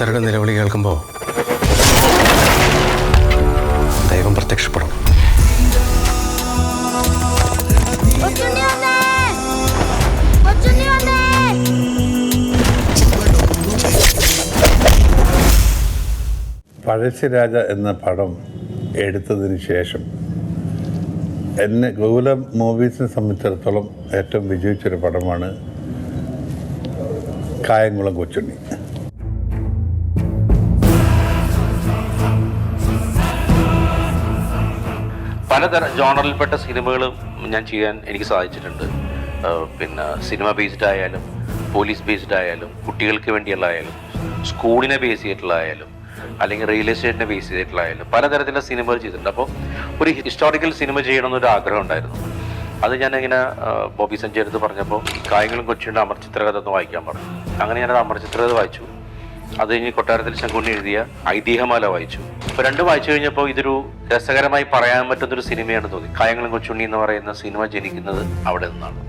ആരുടെ നിലവിളി കേൾക്കുമ്പോൾ ദൈവം പ്രത്യക്ഷപ്പെടും. പഴശ്ശിരാജ എന്ന പടം എടുത്തതിന് ശേഷം എന്നെ ഗോകുല മൂവീസിനെ സംബന്ധിച്ചിടത്തോളം ഏറ്റവും വിജയിച്ചൊരു പടമാണ് കായംകുളം കൊച്ചുണ്ണി. പലതരം ജോണറിൽപ്പെട്ട സിനിമകളും ഞാൻ ചെയ്യാൻ എനിക്ക് സാധിച്ചിട്ടുണ്ട്. പിന്നെ സിനിമ ബേസ്ഡ് ആയാലും പോലീസ് ബേസ്ഡ് ആയാലും കുട്ടികൾക്ക് വേണ്ടിയുള്ളതായാലും സ്കൂളിനെ ബേസ് ചെയ്തിട്ടുള്ളതായാലും അല്ലെങ്കിൽ റിയൽ എസ്റ്റേറ്റിനെ ബേസ് ചെയ്തിട്ടുള്ളതായാലും പലതരത്തിലുള്ള സിനിമകൾ ചെയ്തിട്ടുണ്ട്. അപ്പോൾ ഒരു ഹിസ്റ്റോറിക്കൽ സിനിമ ചെയ്യണമെന്നൊരു ആഗ്രഹം ഉണ്ടായിരുന്നു. അത് ഞാനിങ്ങനെ ബോബി സഞ്ജയ് അടുത്ത് പറഞ്ഞപ്പോൾ കായംകുളം കൊച്ചുണ്ണിയുടെ അമർചിത്രകഥ ഒന്ന് വായിക്കാൻ പറഞ്ഞു. അങ്ങനെ ഞാനത് അമർചിത്രകഥ വായിച്ചു. അത് കഴിഞ്ഞ് കൊട്ടാരത്തിൽ ശങ്കുണ്ണി എഴുതിയ ഐതിഹ്യമാല വായിച്ചു. അപ്പോൾ രണ്ടും വായിച്ചു കഴിഞ്ഞപ്പോൾ ഇതൊരു രസകരമായി പറയാൻ പറ്റുന്നൊരു സിനിമയാണ് തോന്നി. കായംകുളം കൊച്ചുണ്ണി എന്ന് പറയുന്ന സിനിമ ജനിക്കുന്നത് അവിടെ നിന്നാണ്.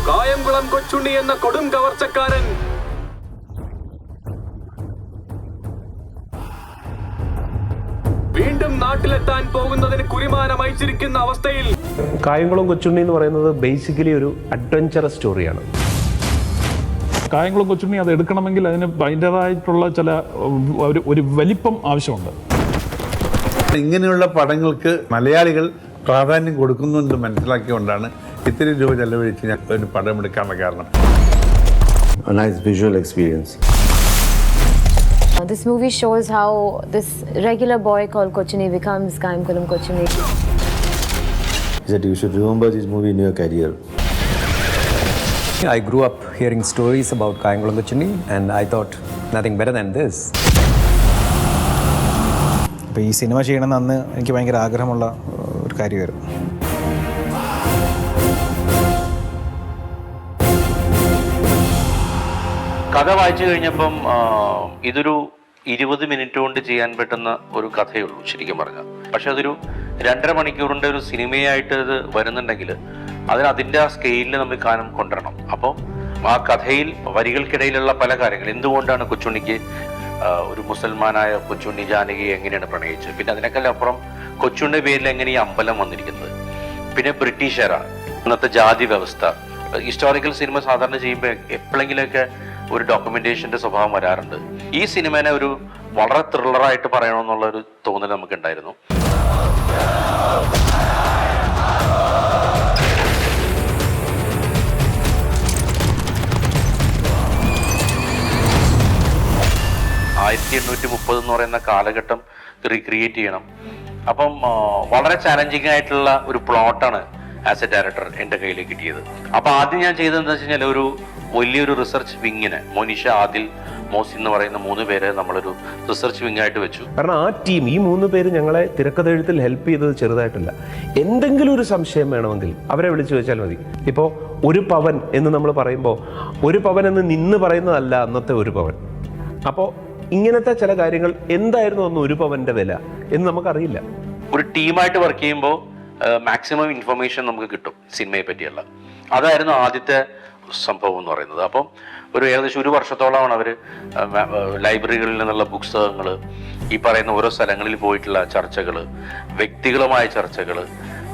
കായംകുളം കൊച്ചുണ്ണി എന്ന കൊടും കവർച്ചക്കാരൻ വീണ്ടും നാട്ടിലെത്താൻ പോകുന്നതിന് കുരിമാനം അയച്ചിരിക്കുന്ന അവസ്ഥയിൽ കായംകുളം കൊച്ചുണ്ണി എന്ന് പറയുന്നത് ബേസിക്കലി ഒരു അഡ്വഞ്ചറസ് സ്റ്റോറിയാണ്. കായംകുളം കൊച്ചുണ്ണി അത് എടുക്കണമെങ്കിൽ അതിന് അതിൻ്റെതായിട്ടുള്ള ചില ഒരു വലിപ്പം ആവശ്യമുണ്ട്. ഇങ്ങനെയുള്ള പടങ്ങൾക്ക് മലയാളികൾ പ്രാധാന്യം കൊടുക്കുന്നുണ്ട് മനസ്സിലാക്കിക്കൊണ്ടാണ് ഇത്തിരി രൂപ ചെലവഴിച്ച് ഞാൻ ഒരു പടം എടുക്കാനുള്ള കാരണം. A nice visual experience. This movie shows how this regular boy called Kochuni becomes Kaimkulam Kochuni. He said you should remember this movie in your career. I grew up hearing stories about Kayankulam Kochuni and I thought nothing better than this. അപ്പോൾ ഈ cinema ചെയ്യണമെന്ന് അന്ന് എനിക്ക് ഭയങ്കര ആഗ്രഹമുള്ള ഒരു കാര്യമായിരുന്നു. കഥ വായിച്ചു കഴിഞ്ഞപ്പം ഇതൊരു 20 മിനിറ്റ് കൊണ്ട് ചെയ്യാൻ പറ്റുന്ന ഒരു കഥയുള്ളൂ ശരിക്കും പറഞ്ഞാൽ. പക്ഷെ അതൊരു 2.5 മണിക്കൂറിൻ്റെ ഒരു സിനിമയായിട്ട് ഇത് വരുന്നുണ്ടെങ്കിൽ അതിൻ്റെ ആ സ്കെയിലിൽ നമ്മൾ കാലം കൊണ്ടുവരണം. അപ്പോൾ ആ കഥയിൽ വരികൾക്കിടയിലുള്ള പല കാര്യങ്ങൾ, എന്തുകൊണ്ടാണ് കൊച്ചുണ്ണിക്ക് ഒരു മുസൽമാനായ കൊച്ചുണ്ണി ജാനകിയെ എങ്ങനെയാണ് പ്രണയിച്ചത്, പിന്നെ അതിനേക്കാളും അപ്പുറം കൊച്ചുണ്ണിയുടെ പേരിൽ എങ്ങനെ ഈ അമ്പലം വന്നിരിക്കുന്നത്, പിന്നെ ബ്രിട്ടീഷുകാരാണ്, ഇന്നത്തെ ജാതി വ്യവസ്ഥ. ഹിസ്റ്റോറിക്കൽ സിനിമ സാധാരണ ചെയ്യുമ്പോൾ എപ്പോഴെങ്കിലുമൊക്കെ ഒരു ഡോക്യുമെന്റേഷന്റെ സ്വഭാവം വരാറുണ്ട്. ഈ സിനിമേനെ ഒരു വളരെ ത്രില്ലറായിട്ട് പറയണമെന്നുള്ള ഒരു തോന്നൽ നമുക്കുണ്ടായിരുന്നു. ആയിരത്തി 1830 എന്ന് പറയുന്ന കാലഘട്ടം റീക്രിയേറ്റ് ചെയ്യണം. അപ്പം വളരെ ചാലഞ്ചിങ് ആയിട്ടുള്ള ഒരു പ്ലോട്ടാണ് ആസ് എ ഡയറക്ടർ എൻ്റെ കയ്യിലേക്ക് കിട്ടിയത്. അപ്പോൾ ആദ്യം ഞാൻ ചെയ്തതെന്ന് വെച്ച് കഴിഞ്ഞാൽ ഒരു വലിയൊരു റിസർച്ച് വിങ്ങിന് മോനിഷ, ആദിൽ, മോസിൻ എന്ന് പറയുന്ന 3 പേരെ നമ്മളൊരു റിസർച്ച് വിങ്ങായിട്ട് വെച്ചു. കാരണം ആ ടീം, ഈ 3 പേര് ഞങ്ങളെ തിരക്കഥെഴുത്തിൽ ഹെൽപ്പ് ചെയ്തത് ചെറുതായിട്ടില്ല. എന്തെങ്കിലും ഒരു സംശയം വേണമെങ്കിൽ അവരെ വിളിച്ചു വെച്ചാൽ മതി. ഇപ്പോൾ 1 പവൻ എന്ന് നമ്മൾ പറയുമ്പോൾ 1 പവൻ എന്ന് നിന്ന് പറയുന്നതല്ല അന്നത്തെ 1 പവൻ. അപ്പോൾ ഇങ്ങനത്തെ ചില കാര്യങ്ങൾ എന്തായിരുന്നു അന്ന് 1 പവൻ്റെ വില എന്ന് നമുക്കറിയില്ല. ഒരു ടീമായിട്ട് വർക്ക് ചെയ്യുമ്പോൾ മാക്സിമം ഇൻഫർമേഷൻ നമുക്ക് കിട്ടും സിനിമയെ പറ്റിയുള്ള. അതായിരുന്നു ആദ്യത്തെ സംഭവം എന്ന് പറയുന്നത്. അപ്പം ഒരു ഏകദേശം 1 വർഷത്തോളമാണ് അവർ ലൈബ്രറികളിൽ നിന്നുള്ള പുസ്തകങ്ങൾ, ഈ പറയുന്ന ഓരോ സ്ഥലങ്ങളിൽ പോയിട്ടുള്ള ചർച്ചകൾ, വ്യക്തികളുമായ ചർച്ചകൾ,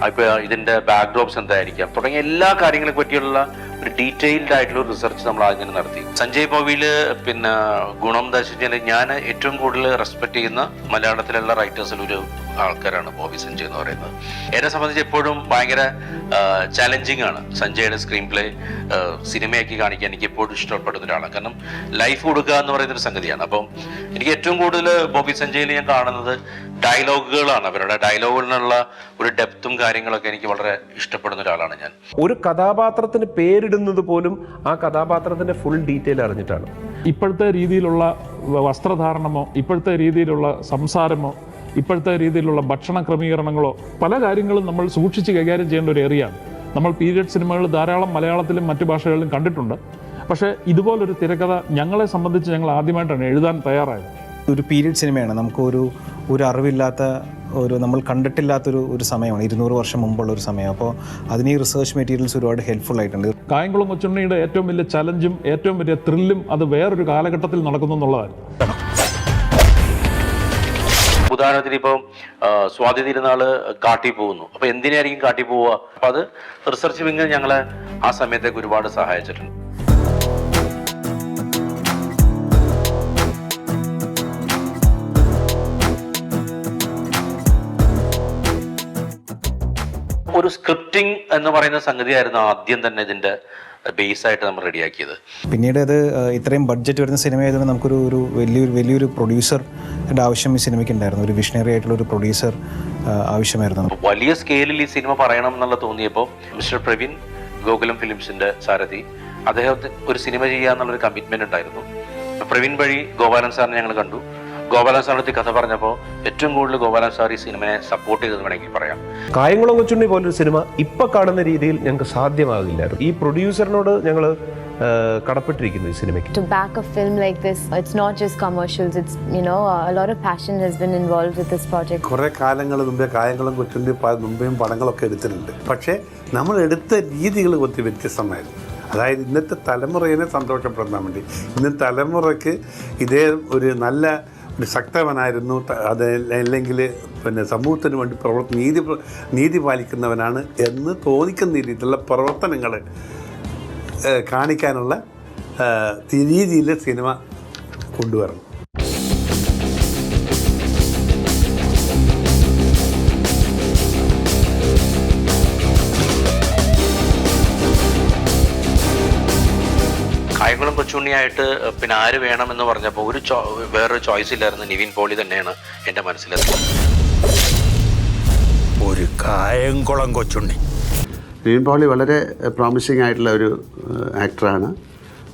ഇപ്പോൾ ഇതിൻ്റെ ബാക്ക്ഡ്രോപ്സ് എന്തായിരിക്കാം തുടങ്ങിയ എല്ലാ കാര്യങ്ങളെ പറ്റിയുള്ള ഒരു ഡീറ്റെയിൽഡ് ആയിട്ടുള്ള ഒരു റിസർച്ച് നമ്മൾ ആദ്യം നടത്തി. സഞ്ജയ് ബോബിയിൽ പിന്നെ ഗുണം എന്താ വെച്ച് കഴിഞ്ഞാൽ ഞാൻ ഏറ്റവും കൂടുതൽ റെസ്പെക്ട് ചെയ്യുന്ന മലയാളത്തിലുള്ള റൈറ്റേഴ്സിലൊരു ആൾക്കാരാണ് ബോബി സഞ്ജയ് എന്ന് പറയുന്നത്. എന്നെ സംബന്ധിച്ച് എപ്പോഴും ഭയങ്കര ചാലഞ്ചിങ് ആണ് സഞ്ജയുടെ സ്ക്രീൻ പ്ലേ സിനിമയാക്കി കാണിക്കാൻ എനിക്ക് എപ്പോഴും ഇഷ്ടപ്പെടുന്ന ഒരാളാണ്. കാരണം ലൈഫ് കൊടുക്കുക എന്ന് പറയുന്നൊരു സംഗതിയാണ്. അപ്പം എനിക്ക് ഏറ്റവും കൂടുതൽ ബോബി സഞ്ജയിൽ ഞാൻ കാണുന്നത് ഡയലോഗുകളാണ്. അവരുടെ ഡയലോഗുകളിലുള്ള ഒരു ഡെപ്തും കാര്യങ്ങളൊക്കെ എനിക്ക് വളരെ ഇഷ്ടപ്പെടുന്ന ഒരാളാണ് ഞാൻ. ഒരു കഥാപാത്രത്തിന് പേരിടുന്നത് പോലും ആ കഥാപാത്രത്തിന്റെ ഫുൾ ഡീറ്റെയിൽ അറിഞ്ഞിട്ടാണ്. ഇപ്പോഴത്തെ രീതിയിലുള്ള വസ്ത്രധാരണമോ ഇപ്പോഴത്തെ രീതിയിലുള്ള സംസാരമോ ഇപ്പോഴത്തെ രീതിയിലുള്ള ഭക്ഷണ ക്രമീകരണങ്ങളോ പല കാര്യങ്ങളും നമ്മൾ സൂക്ഷിച്ച് കൈകാര്യം ചെയ്യേണ്ട ഒരു ഏരിയയാണ്. നമ്മൾ പീരിയഡ് സിനിമകൾ ധാരാളം മലയാളത്തിലും മറ്റു ഭാഷകളിലും കണ്ടിട്ടുണ്ട്. പക്ഷേ ഇതുപോലൊരു തിരക്കഥ ഞങ്ങളെ സംബന്ധിച്ച് ഞങ്ങൾ ആദ്യമായിട്ടാണ് എഴുതാൻ തയ്യാറായത്. ഒരു പീരിയഡ് സിനിമയാണ്. നമുക്ക് ഒരു അറിവില്ലാത്ത ഒരു നമ്മൾ കണ്ടിട്ടില്ലാത്തൊരു സമയമാണ്, 200 വർഷം മുമ്പുള്ള ഒരു സമയം. അപ്പോൾ അതിന് ഈ റിസർച്ച് മെറ്റീരിയൽസ് ഒരുപാട് ഹെൽപ്ഫുൾ ആയിട്ടുണ്ട്. കായംകുളം കൊച്ചുണ്ണിയുടെ ഏറ്റവും വലിയ ചലഞ്ചും ഏറ്റവും വലിയ ത്രില്ലും അത് വേറൊരു കാലഘട്ടത്തിൽ നടക്കുന്നു എന്നുള്ളതാണ്. ഉദാഹരണത്തിന് ഇപ്പോൾ സ്വാതി തിരുനാള് കാട്ടി പോകുന്നു. അപ്പോൾ എന്തിനായിരിക്കും കാട്ടി പോവുക? അപ്പോൾ അത് റിസർച്ച് വിങ് ഞങ്ങളെ ആ സമയത്തേക്ക് ഒരുപാട് സഹായിച്ചിട്ടുണ്ട്. ഒരു സ്ക്രിപ്റ്റിംഗ് എന്ന് പറയുന്ന സംഗതിയായിരുന്നു ആദ്യം തന്നെ ഇതിൻ്റെ ബേസായിട്ട് നമ്മൾ റെഡിയാക്കിയത്. പിന്നീട് അത് ഇത്രയും ബഡ്ജറ്റ് വരുന്ന സിനിമ ആയതുകൊണ്ട് നമുക്കൊരു വലിയൊരു പ്രൊഡ്യൂസറിൻ്റെ ആവശ്യം ഈ സിനിമയ്ക്ക് ഉണ്ടായിരുന്നു. ഒരു വിഷണറി ആയിട്ടുള്ള ഒരു പ്രൊഡ്യൂസർ ആവശ്യമായിരുന്നു. വലിയ സ്കെയിലിൽ ഈ സിനിമ പറയണം എന്നുള്ള തോന്നിയപ്പോൾ മിസ്റ്റർ പ്രവീൺ, ഗോകുലം ഫിലിംസിൻ്റെ സാരഥി, അദ്ദേഹത്തിന് ഒരു സിനിമ ചെയ്യാന്നുള്ളൊരു കമ്മിറ്റ്മെന്റ് ഉണ്ടായിരുന്നു. പ്രവീൺ വഴി ഗോപാലൻ സാറിനെ ഞങ്ങൾ കണ്ടു. ഗോപാലൻ സാറിനടുത്ത് കഥ പറഞ്ഞപ്പോൾ ഏറ്റവും കൂടുതൽ ഗോപാലൻ സാർ ഈ സിനിമയെ സപ്പോർട്ട് ചെയ്തെന്ന് വേണമെങ്കിൽ പറയാം. കായംകുളം കൊച്ചുണ്ണി പോലൊരു സിനിമ ഇപ്പം കാണുന്ന രീതിയിൽ ഞങ്ങൾക്ക് സാധ്യമാകില്ലായിരുന്നു. ഈ പ്രൊഡ്യൂസറിനോട് ഞങ്ങൾ കടപ്പെട്ടിരിക്കുന്നു ഈ സിനിമയ്ക്ക്. To back a film like this, it's not just commercials, it's, a lot of passion has been involved with this project. കുറേ കാലങ്ങൾ മുമ്പേ കായംകുളം കൊച്ചുണ്ണി മുമ്പേയും പടങ്ങളൊക്കെ എടുത്തിട്ടുണ്ട്. പക്ഷേ നമ്മൾ എടുത്ത രീതികൾ ഒത്തിരി വ്യത്യസ്തമായിരുന്നു. അതായത് ഇന്നത്തെ തലമുറയെ സന്തോഷപ്പെടുത്താൻ വേണ്ടി, ഇന്നത്തെ തലമുറയ്ക്ക് ഇതേ ഒരു നല്ല ഒരു ശക്തവനായിരുന്നു, അത് അല്ലെങ്കിൽ സമൂഹത്തിന് വേണ്ടി നീതി പാലിക്കുന്നവനാണ് എന്ന് തോന്നിക്കുന്ന രീതിയിലുള്ള പ്രവർത്തനങ്ങൾ കാണിക്കാനുള്ള രീതിയിൽ സിനിമ കൊണ്ടുവരണം. കായംകുളം കൊച്ചുണ്ണിയായിട്ട് പിന്നെ ആര് വേണമെന്ന് പറഞ്ഞപ്പോൾ വേറൊരു ചോയ്സ് ഇല്ലായിരുന്നു. നിവിൻ പോളി തന്നെയാണ് എൻ്റെ മനസ്സിലെത്തുന്നത്. ഒരു കായംകുളം കൊച്ചുണ്ണി. നിവിൻ പോളി വളരെ പ്രോമിസിംഗ് ആയിട്ടുള്ള ഒരു ആക്ടറാണ്.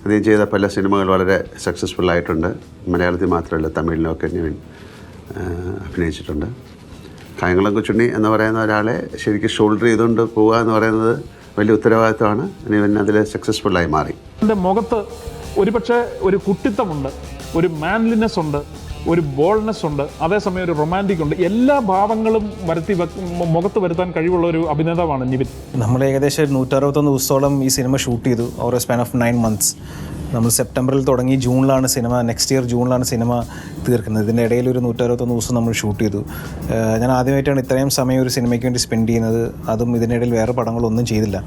അദ്ദേഹം ചെയ്ത പല സിനിമകൾ വളരെ സക്സസ്ഫുൾ ആയിട്ടുണ്ട്. മലയാളത്തിൽ മാത്രമല്ല തമിഴിലൊക്കെ നിവിൻ അഭിനയിച്ചിട്ടുണ്ട്. കായംകുളം കൊച്ചുണ്ണി എന്ന് പറയുന്ന ഒരാളെ ശരിക്കും ഷോൾഡർ ചെയ്തുകൊണ്ട് പോവുക എന്ന് പറയുന്നത് വലിയ ഉത്തരവാദിത്തമാണ്. നിവിൻ അതിൽ സക്സസ്ഫുള്ളായി മാറി. എൻ്റെ മുഖത്ത് ഒരുപക്ഷെ ഒരു കുട്ടിത്തമുണ്ട്, ഒരു മാൻലിനെസ് ഉണ്ട്, ഒരു ബോൾഡ്നെസ് ഉണ്ട്, അതേസമയം ഒരു റൊമാൻറ്റിക് ഉണ്ട്. എല്ലാ ഭാവങ്ങളും മുഖത്ത് വരുത്താൻ കഴിവുള്ള ഒരു അഭിനേതാവാണ് നിവിൻ. നമ്മൾ ഏകദേശം 161 ദിവസത്തോളം ഈ സിനിമ ഷൂട്ട് ചെയ്തു, over A span of 9 months. നമ്മൾ സെപ്റ്റംബറിൽ തുടങ്ങി, ജൂണിലാണ് സിനിമ, നെക്സ്റ്റ് ഇയർ ജൂണിലാണ് സിനിമ തീർക്കുന്നത്. ഇതിൻ്റെ ഇടയിൽ ഒരു 161 ദിവസം നമ്മൾ ഷൂട്ട് ചെയ്തു. ഞാൻ ആദ്യമായിട്ടാണ് ഇത്രയും സമയം ഒരു സിനിമയ്ക്ക് വേണ്ടി സ്പെൻഡ് ചെയ്യുന്നത്. അതും ഇതിനിടയിൽ വേറെ പടങ്ങളൊന്നും ചെയ്തില്ല.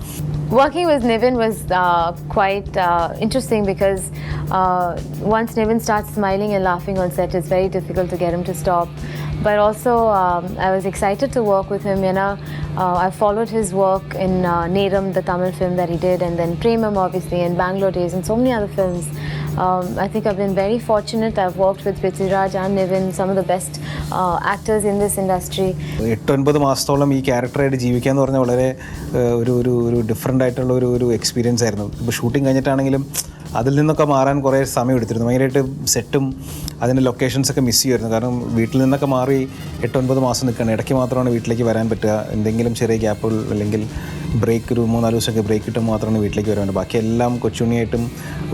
Working with Niven was quite interesting because once Niven starts smiling and laughing on set, it's very difficult to get him to stop. But also, I was excited to work with him. I followed his work in Neram, the Tamil film that he did, and then Premam, obviously, and Bangalore Days, and so many other films. I think I've been very fortunate. I've worked with Prithviraj and Niven, some of the best actors in this industry. 8-9 മാസത്തോളം ഈ ക്യാരക്ടറായിട്ട് ജീവിക്കുക എന്ന് പറഞ്ഞാൽ വളരെ ഒരു different ആയിട്ടുള്ള ഒരു experience ആയിരുന്നു. ഇപ്പോൾ ഷൂട്ടിംഗ് കഴിഞ്ഞിട്ടാണെങ്കിലും അതിൽ നിന്നൊക്കെ മാറാൻ കുറേ സമയം എടുത്തിരുന്നു. ഭയങ്കരമായിട്ട് സെറ്റും അതിൻ്റെ ലൊക്കേഷൻസൊക്കെ മിസ് ചെയ്യുമായിരുന്നു. കാരണം വീട്ടിൽ നിന്നൊക്കെ മാറി 8-9 മാസം നിൽക്കണം. ഇടയ്ക്ക് മാത്രമാണ് വീട്ടിലേക്ക് വരാൻ പറ്റുക. എന്തെങ്കിലും ചെറിയ ഗ്യാപ്പുകൾ അല്ലെങ്കിൽ ബ്രേക്ക്, ഒരു 3-4 ദിവസമൊക്കെ ബ്രേക്ക് കിട്ടുമ്പോൾ മാത്രമാണ് വീട്ടിലേക്ക് വരാൻ പറ്റുക. ബാക്കി എല്ലാം കൊച്ചുണ്ണിയായിട്ടും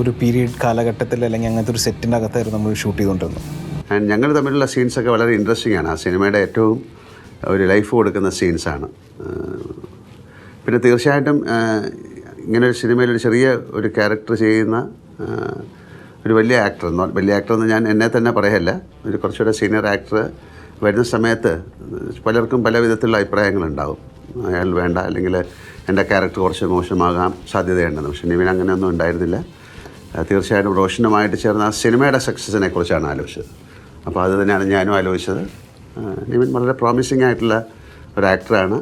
ഒരു പീരീഡ് കാലഘട്ടത്തിൽ അല്ലെങ്കിൽ അങ്ങനത്തെ ഒരു സെറ്റിൻ്റെ അകത്തായിരുന്നു നമ്മൾ ഷൂട്ട് ചെയ്തുകൊണ്ടിരുന്നത്. ആൻഡ് ഞങ്ങൾ തമ്മിലുള്ള സീൻസൊക്കെ വളരെ ഇൻട്രസ്റ്റിംഗ് ആണ്. ആ സിനിമയുടെ ഏറ്റവും ഒരു ലൈഫ് കൊടുക്കുന്ന സീൻസാണ്. പിന്നെ തീർച്ചയായിട്ടും ഇങ്ങനെ ഒരു സിനിമയിൽ ഒരു ചെറിയ ഒരു ക്യാരക്ടർ ചെയ്യുന്ന ഒരു വലിയ ആക്ടർ എന്ന് ഞാൻ എന്നെ തന്നെ പറയല്ല, ഒരു കുറച്ചുകൂടെ സീനിയർ ആക്ടർ വരുന്ന സമയത്ത് പലർക്കും പല വിധത്തിലുള്ള അഭിപ്രായങ്ങളുണ്ടാവും. അയാൾ വേണ്ട, അല്ലെങ്കിൽ എൻ്റെ ക്യാരക്ടർ കുറച്ച് മോശമാകാൻ സാധ്യതയുണ്ടെന്ന്. പക്ഷേ നിവിൻ അങ്ങനെയൊന്നും ഉണ്ടായിരുന്നില്ല. തീർച്ചയായിട്ടും റോഷനുമായിട്ട് ചേർന്ന് ആ സിനിമയുടെ സക്സസിനെ കുറിച്ചാണ് ആലോചിച്ചത്. അപ്പോൾ അത് തന്നെയാണ് ഞാനും ആലോചിച്ചത്. നിവിൻ വളരെ പ്രോമിസിംഗ് ആയിട്ടുള്ള ഒരു ആക്ടറാണ്.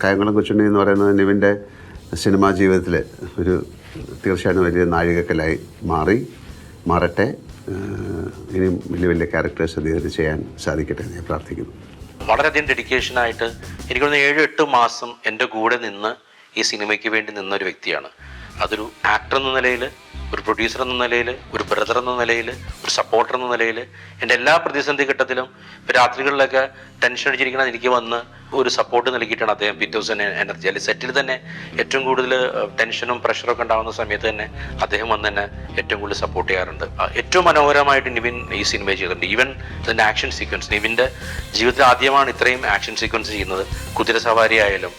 കായംകുളം കൊച്ചുണ്ണി എന്ന് പറയുന്നത് നിവിൻ്റെ സിനിമാ ജീവിതത്തിൽ ഒരു തീർച്ചയായിട്ടും വലിയ നാഴികക്കല്ലായി മാറട്ടെ. ഇനിയും വലിയ വലിയ ക്യാരക്ടേഴ്സ് അദ്ദേഹത്തിന് ചെയ്യാൻ സാധിക്കട്ടെ എന്ന് ഞാൻ പ്രാർത്ഥിക്കുന്നു. വളരെയധികം ഡെഡിക്കേഷനായിട്ട് എനിക്കൊന്ന് 7-8 മാസം എൻ്റെ കൂടെ നിന്ന് ഈ സിനിമയ്ക്ക് വേണ്ടി നിന്നൊരു വ്യക്തിയാണ്. അതൊരു ആക്ടർ എന്ന നിലയിൽ, ഒരു പ്രൊഡ്യൂസർ എന്ന നിലയിൽ, ഒരു ബ്രദർ എന്ന നിലയിൽ, ഒരു സപ്പോർട്ടർ എന്ന നിലയിൽ എൻ്റെ എല്ലാ പ്രതിസന്ധി ഘട്ടത്തിലും ഇപ്പോൾ രാത്രികളിലൊക്കെ ടെൻഷൻ അടിച്ചിരിക്കണം എനിക്ക് വന്ന് ഒരു സപ്പോർട്ട് നൽകിയിട്ടാണ് അദ്ദേഹം പിറ്റേ ദിവസം എനർജി. അല്ലെങ്കിൽ സെറ്റിൽ തന്നെ ഏറ്റവും കൂടുതൽ ടെൻഷനും പ്രഷറൊക്കെ ഉണ്ടാകുന്ന സമയത്ത് തന്നെ അദ്ദേഹം വന്ന് തന്നെ ഏറ്റവും കൂടുതൽ സപ്പോർട്ട് ചെയ്യാറുണ്ട്. ഏറ്റവും മനോഹരമായിട്ട് നിവിൻ ഈ സിനിമ ചെയ്തിട്ടുണ്ട്. ഈവൻ ഇതിൻ്റെ ആക്ഷൻ സീക്വൻസ്, നിവിൻ്റെ ജീവിതത്തിൽ ആദ്യമാണ് ഇത്രയും ആക്ഷൻ സീക്വൻസ് ചെയ്യുന്നത്. കുതിര സവാരി ആയാലും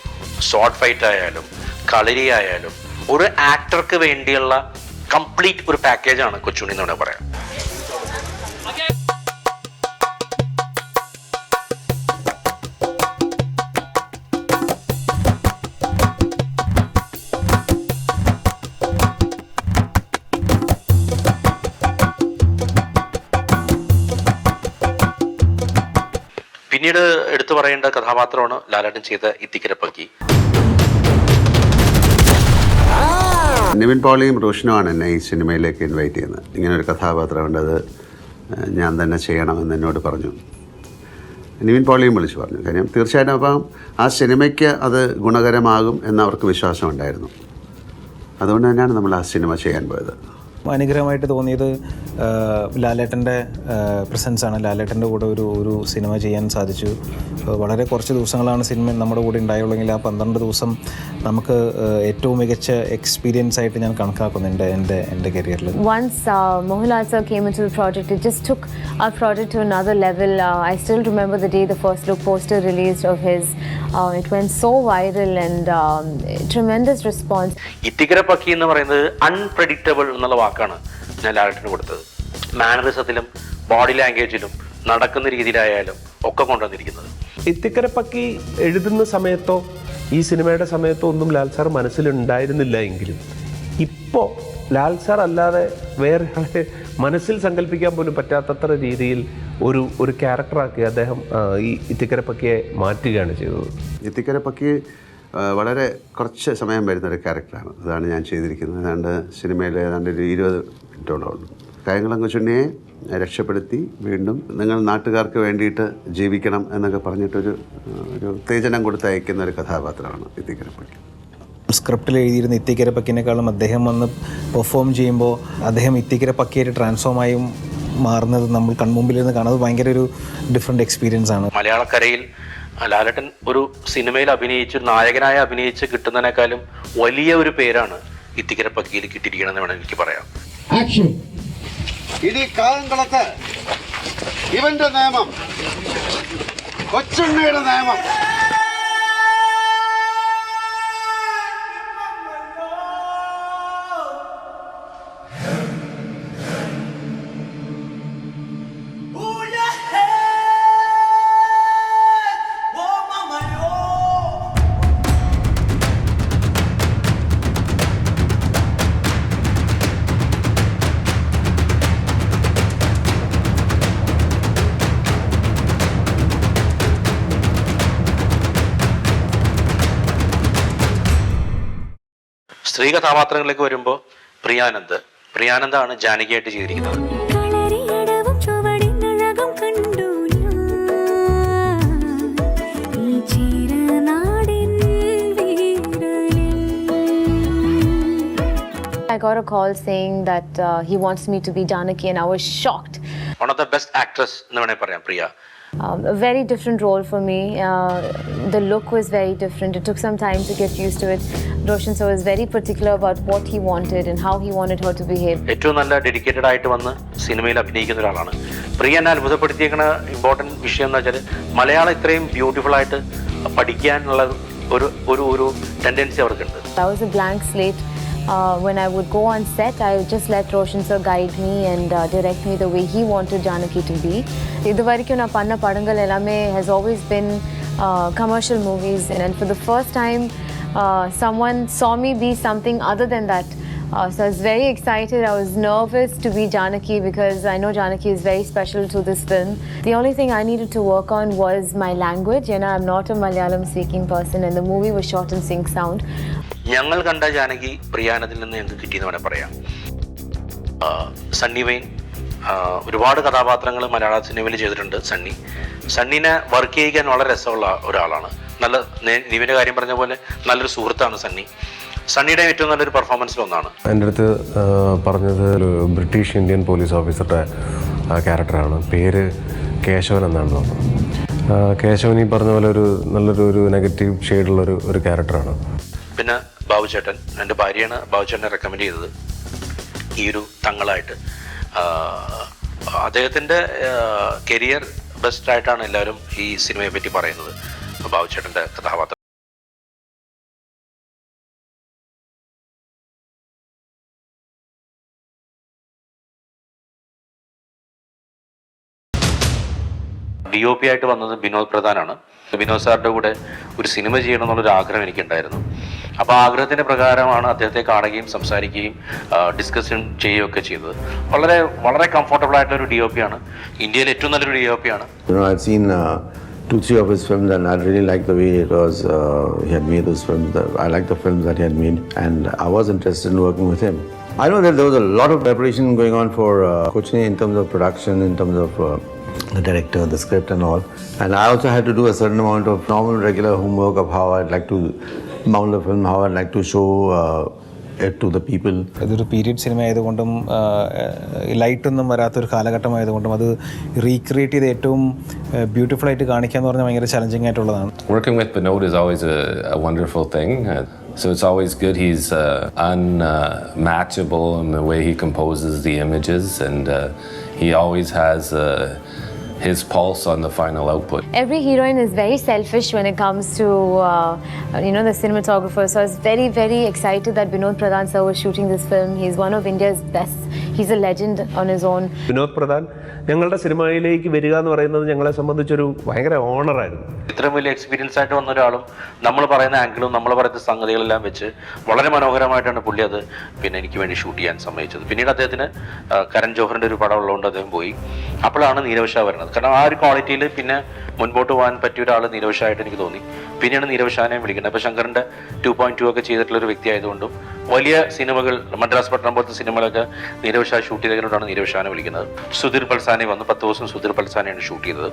ഷോർട്ട് ഫൈറ്റ് ആയാലും കളരി ആയാലും ഒരു ആക്ടർക്ക് വേണ്ടിയുള്ള കംപ്ലീറ്റ് ഒരു പാക്കേജാണ് കൊച്ചുണ്ണി എന്ന് വേണമെങ്കിൽ പറയാം. പിന്നീട് എടുത്തു പറയേണ്ട കഥാപാത്രമാണ് ലാലേട്ടൻ ചെയ്ത ഇത്തിക്കര പക്കി. നിവിൻ പോളിയും റോഷനുമാണ് എന്നെ ഈ സിനിമയിലേക്ക് ഇൻവൈറ്റ് ചെയ്യുന്നത്. ഇങ്ങനൊരു കഥാപാത്രമുണ്ട്, അത് ഞാൻ തന്നെ ചെയ്യണമെന്ന് എന്നോട് പറഞ്ഞു. നിവിൻ പോളിയും വിളിച്ചു പറഞ്ഞു. കാര്യം തീർച്ചയായിട്ടും അപ്പം ആ സിനിമയ്ക്ക് അത് ഗുണകരമാകും എന്നവർക്ക് വിശ്വാസമുണ്ടായിരുന്നു. അതുകൊണ്ട് തന്നെയാണ് നമ്മൾ ആ സിനിമ ചെയ്യാൻ പോയത്. അനുഗ്രഹമായിട്ട് തോന്നിയത് ലാലേട്ടൻ്റെ പ്രസൻസാണ്. ലാലേട്ടൻ്റെ കൂടെ ഒരു സിനിമ ചെയ്യാൻ സാധിച്ചു. വളരെ കുറച്ച് ദിവസങ്ങളാണ് സിനിമ നമ്മുടെ കൂടെ ഉണ്ടായുള്ളെങ്കിൽ ആ 12 ദിവസം നമുക്ക് ഏറ്റവും മികച്ച എക്സ്പീരിയൻസ് ആയിട്ട് ഞാൻ കണക്കാക്കുന്നു എൻ്റെ കരിയറിൽ. Once Mohanlal sir came into the project, it just took our project to another level. I still remember the day the first look poster released of his. It went so viral and tremendous response. Ithikkara Pakki എന്ന് പറയുന്നത് unpredictable എന്നുള്ള വാക്കാണ് ഞാൻ ലാലേട്ടന് കൊടുത്തത്. മാനറിസത്തിലും body ലാംഗ്വേജിലും നടക്കുന്ന രീതിയിലായാലും ഒക്കെ കൊണ്ടുവന്നിരിക്കുന്നത്. ഇത്തിക്കര പക്കി എഴുതുന്ന സമയത്തോ ഈ സിനിമയുടെ സമയത്തോ ഒന്നും ലാൽ സാർ മനസ്സിലുണ്ടായിരുന്നില്ല എങ്കിലും ഇപ്പോൾ ലാൽ സാർ അല്ലാതെ വേറെ ആളെ മനസ്സിൽ സങ്കല്പിക്കാൻ പോലും പറ്റാത്തത്ര രീതിയിൽ ഒരു ക്യാരക്ടറാക്കി അദ്ദേഹം ഈ ഇത്തിക്കര പക്കിയെ മാറ്റുകയാണ് ചെയ്തത്. ഇത്തിക്കര പക്കി വളരെ കുറച്ച് സമയം വരുന്നൊരു ക്യാരക്ടറാണ്. അതാണ് ഞാൻ ചെയ്തിരിക്കുന്നത്. ഏതാണ്ട് സിനിമയിൽ ഏതാണ്ട് ഒരു 20 മിനിറ്റോളം ഉള്ളൂ. കായംകുളം കൊച്ചുണ്ണിയെ രക്ഷപ്പെടുത്തി വീണ്ടും നിങ്ങൾ നാട്ടുകാർക്ക് വേണ്ടിയിട്ട് ജീവിക്കണം എന്നൊക്കെ പറഞ്ഞിട്ടൊരു ഉത്തേജനം കൊടുത്തയക്കുന്ന ഒരു കഥാപാത്രമാണ് ഇത്തിക്കര പക്കി. സ്ക്രിപ്റ്റിൽ എഴുതിയിരുന്ന ഇത്തിക്കര പക്കിനേക്കാളും അദ്ദേഹം വന്ന് പെർഫോം ചെയ്യുമ്പോൾ അദ്ദേഹം ഇത്തിക്കര പക്കിയായിട്ട് ട്രാൻസ്ഫോമായും മാറുന്നത് നമ്മൾ കൺമുമ്പിലിരുന്ന് കാണുന്നത് ഭയങ്കര ഒരു ഡിഫറെൻ്റ് എക്സ്പീരിയൻസ് ആണ്. മലയാളക്കരയിൽ ലാലേട്ടൻ ഒരു സിനിമയിൽ അഭിനയിച്ച് നായകനായി അഭിനയിച്ച് കിട്ടുന്നതിനേക്കാളും വലിയ ഒരു പേരാണ് ഇത്തിക്കര പക്കിയിൽ കിട്ടിയിരിക്കണമെന്ന് വേണം എനിക്ക് പറയാം. ഇനി കായംകുളത്ത് ഇവന്റെ നിയമം, കൊച്ചുണ്ണിയുടെ നിയമം. സ്ത്രീ കഥാപാത്രങ്ങളിലേക്ക് വരുമ്പോൾ പ്രിയാനന്ദാണ് ജാനകിയായിട്ട് ചെയ്തിരിക്കുന്നത്. I got a call saying that he wants me to be Janaki and I was shocked. One of the best actress എന്ന് വേണേൽ പറയാം പ്രിയ. A very different role for me. The look was very different. It took some time to get used to it. Roshan sir was very particular about what he wanted and how he wanted her to behave. ഏറ്റവും നല്ല dedicated ആയിട്ട് വന്ന് സിനിമയിൽ അഭിനയിക്കുന്ന ഒരാളാണ് പ്രിയ. എന്നെ അത്ഭുതപ്പെടുത്തിയിരിക്കുന്ന important വിഷയം എന്ന് വെച്ചാൽ മലയാളം ഇത്രയും ബ്യൂട്ടിഫുൾ ആയിട്ട് പഠിക്കാനുള്ള ഒരു ടെൻഡൻസി അവർക്കുണ്ട്. I was a blank slate. When I would go on set, I would just let Roshan sir guide me and direct me the way he wanted Janaki to be. Iduvarikku na panna padangal ellame has always been commercial movies, and for the first time someone saw me be something other than that. So I was very excited. I was nervous to be Janaki because I know Janaki is very special to this film. The only thing I needed to work on was my language. You know, I'm not a Malayalam speaking person and the movie was shot in sync sound. ഞങ്ങൾ കണ്ട ജാനകി പ്രിയാനന്ദിൽ നിന്ന് ഞങ്ങൾക്ക് കിട്ടിയെന്ന് വേണേൽ പറയാം. Sunny vein ഒരുപാട് കഥാപാത്രങ്ങൾ മലയാള സിനിമയിൽ ചെയ്തിട്ടുണ്ട്. സണ്ണിനെ വർക്ക് ചെയ്യിക്കാൻ വളരെ രസമുള്ള ഒരാളാണ്. നിവിൻ്റെ കാര്യം പറഞ്ഞ പോലെ നല്ലൊരു സുഹൃത്താണ് സണ്ണി. സണ്ണിയുടെ ഏറ്റവും നല്ലൊരു പെർഫോമൻസിലൊന്നാണ്. എൻ്റെ അടുത്ത് പറഞ്ഞത് ഒരു ബ്രിട്ടീഷ് ഇന്ത്യൻ പോലീസ് ഓഫീസറുടെ ക്യാരക്ടറാണ്. പേര് കേശവൻ എന്നാണ് തോന്നുന്നത്. കേശവൻ ഈ പറഞ്ഞ പോലെ നല്ലൊരു നെഗറ്റീവ് ഷെയ്ഡുള്ളൊരു ക്യാരക്ടറാണ്. പിന്നെ ബാബുചേട്ടൻ, എൻ്റെ ഭാര്യയാണ് ബാബുചേട്ടനെ റെക്കമെൻഡ് ചെയ്തത് ഈ ഒരു തങ്ങളായിട്ട്. അദ്ദേഹത്തിൻ്റെ കരിയർ ബെസ്റ്റായിട്ടാണ് എല്ലാവരും ഈ സിനിമയെ പറ്റി പറയുന്നത്. ബാബുചേട്ടൻ്റെ കഥാപാത്രം DOP ആയിട്ട് വന്നത് ബിനോദ് പ്രധാനാണ്. വിനോദ് സാറിൻ്റെ കൂടെ ഒരു സിനിമ ചെയ്യണം എന്നുള്ളൊരു ആഗ്രഹം എനിക്കുണ്ടായിരുന്നു. അപ്പോൾ ആഗ്രഹത്തിൻ്റെ പ്രകാരമാണ് അദ്ദേഹത്തെ കാണുകയും സംസാരിക്കുകയും ഡിസ്കഷൻ ചെയ്യുകയൊക്കെ ചെയ്തത്. വളരെ വളരെ കംഫർട്ടബിൾ ആയിട്ടുള്ളൊരു DOP ആണ്. ഇന്ത്യയിലെ ഏറ്റവും നല്ലൊരു DOP ആണ്. I've seen 2-3 of his films and I really liked the way it was he had made those films. I liked the films that he had made and I was interested in working with him. I know that there was a lot of preparation going on for Kochini in terms of production, in terms of the director, the script and all. And I also had to do a certain amount of normal regular homework of how I'd like to mount the film, how I'd like to show it to the people. ഇതൊരു period cinema ആയതുകൊണ്ടും ലൈറ്റൊന്നും വരാത്തൊരു കാലഘട്ടമായതുകൊണ്ടും അത് recreate ചെയ്ത് ഏറ്റവും beautiful ആയിട്ട് കാണിക്കുക എന്ന് പറഞ്ഞാൽ ഭയങ്കര ചലഞ്ചിങ് ആയിട്ടുള്ളതാണ്. Working with Binod is always a wonderful thing. So it's always good. He's unmatchable in the way he composes the images, and he always has his pulse on the final output. Every heroine is very selfish when it comes to the cinematographer. So I was very, very excited that Binod Pradhan sir was shooting this film. He's one of India's best. He's a legend on his own. Vinod Pradhan ഞങ്ങളുടെ സിനിമയിലേക്ക് വരിക എന്ന് പറയുന്നത് ഞങ്ങളെ സംബന്ധിച്ചൊരു ഭയങ്കര ഓണറായിരുന്നു. ഇത്രയും വലിയ എക്സ്പീരിയൻസ് ആയിട്ട് വന്ന ഒരാളും നമ്മൾ പറയുന്ന ആംഗിളും നമ്മൾ പറയുന്ന സംഗതികളെല്ലാം വെച്ച് വളരെ മനോഹരമായിട്ടാണ് പുള്ളി അത് പിന്നെ എനിക്ക് വേണ്ടി ഷൂട്ട് ചെയ്യാൻ സമ്മതിച്ചത്. പിന്നീട് അദ്ദേഹത്തിന് കരൺ ജോഹറിൻ്റെ ഒരു പടം ഉള്ളതുകൊണ്ട് അദ്ദേഹം പോയി. അപ്പോഴാണ് നീരവ് ഷാ വരുന്നത്. കാരണം ആ ഒരു ക്വാളിറ്റിയിൽ പിന്നെ മുൻപോട്ട് പോകാൻ പറ്റിയ ഒരാൾ നീരവ് ഷാ ആയിട്ട് എനിക്ക് തോന്നി. പിന്നെയാണ് നീരവ് ഷാനെ വിളിക്കുന്നത്. അപ്പോൾ ശങ്കറിൻ്റെ 2.2 ഒക്കെ ചെയ്തിട്ടുള്ളൊരു വ്യക്തി ആയതുകൊണ്ടും വലിയ സിനിമകൾ മദ്രാസ് പട്ടണം പോലത്തെ സിനിമകളൊക്കെ നീരവ് ഷാ ഷൂട്ട് ചെയ്തതുകൊണ്ടാണ് നീരവ് ഷാനെ വിളിക്കുന്നത്. സുധീർ പൽസാനെ വന്നു. 10 ദിവസം സുധീർ പൽസാനെയാണ് ഷൂട്ട് ചെയ്തത്.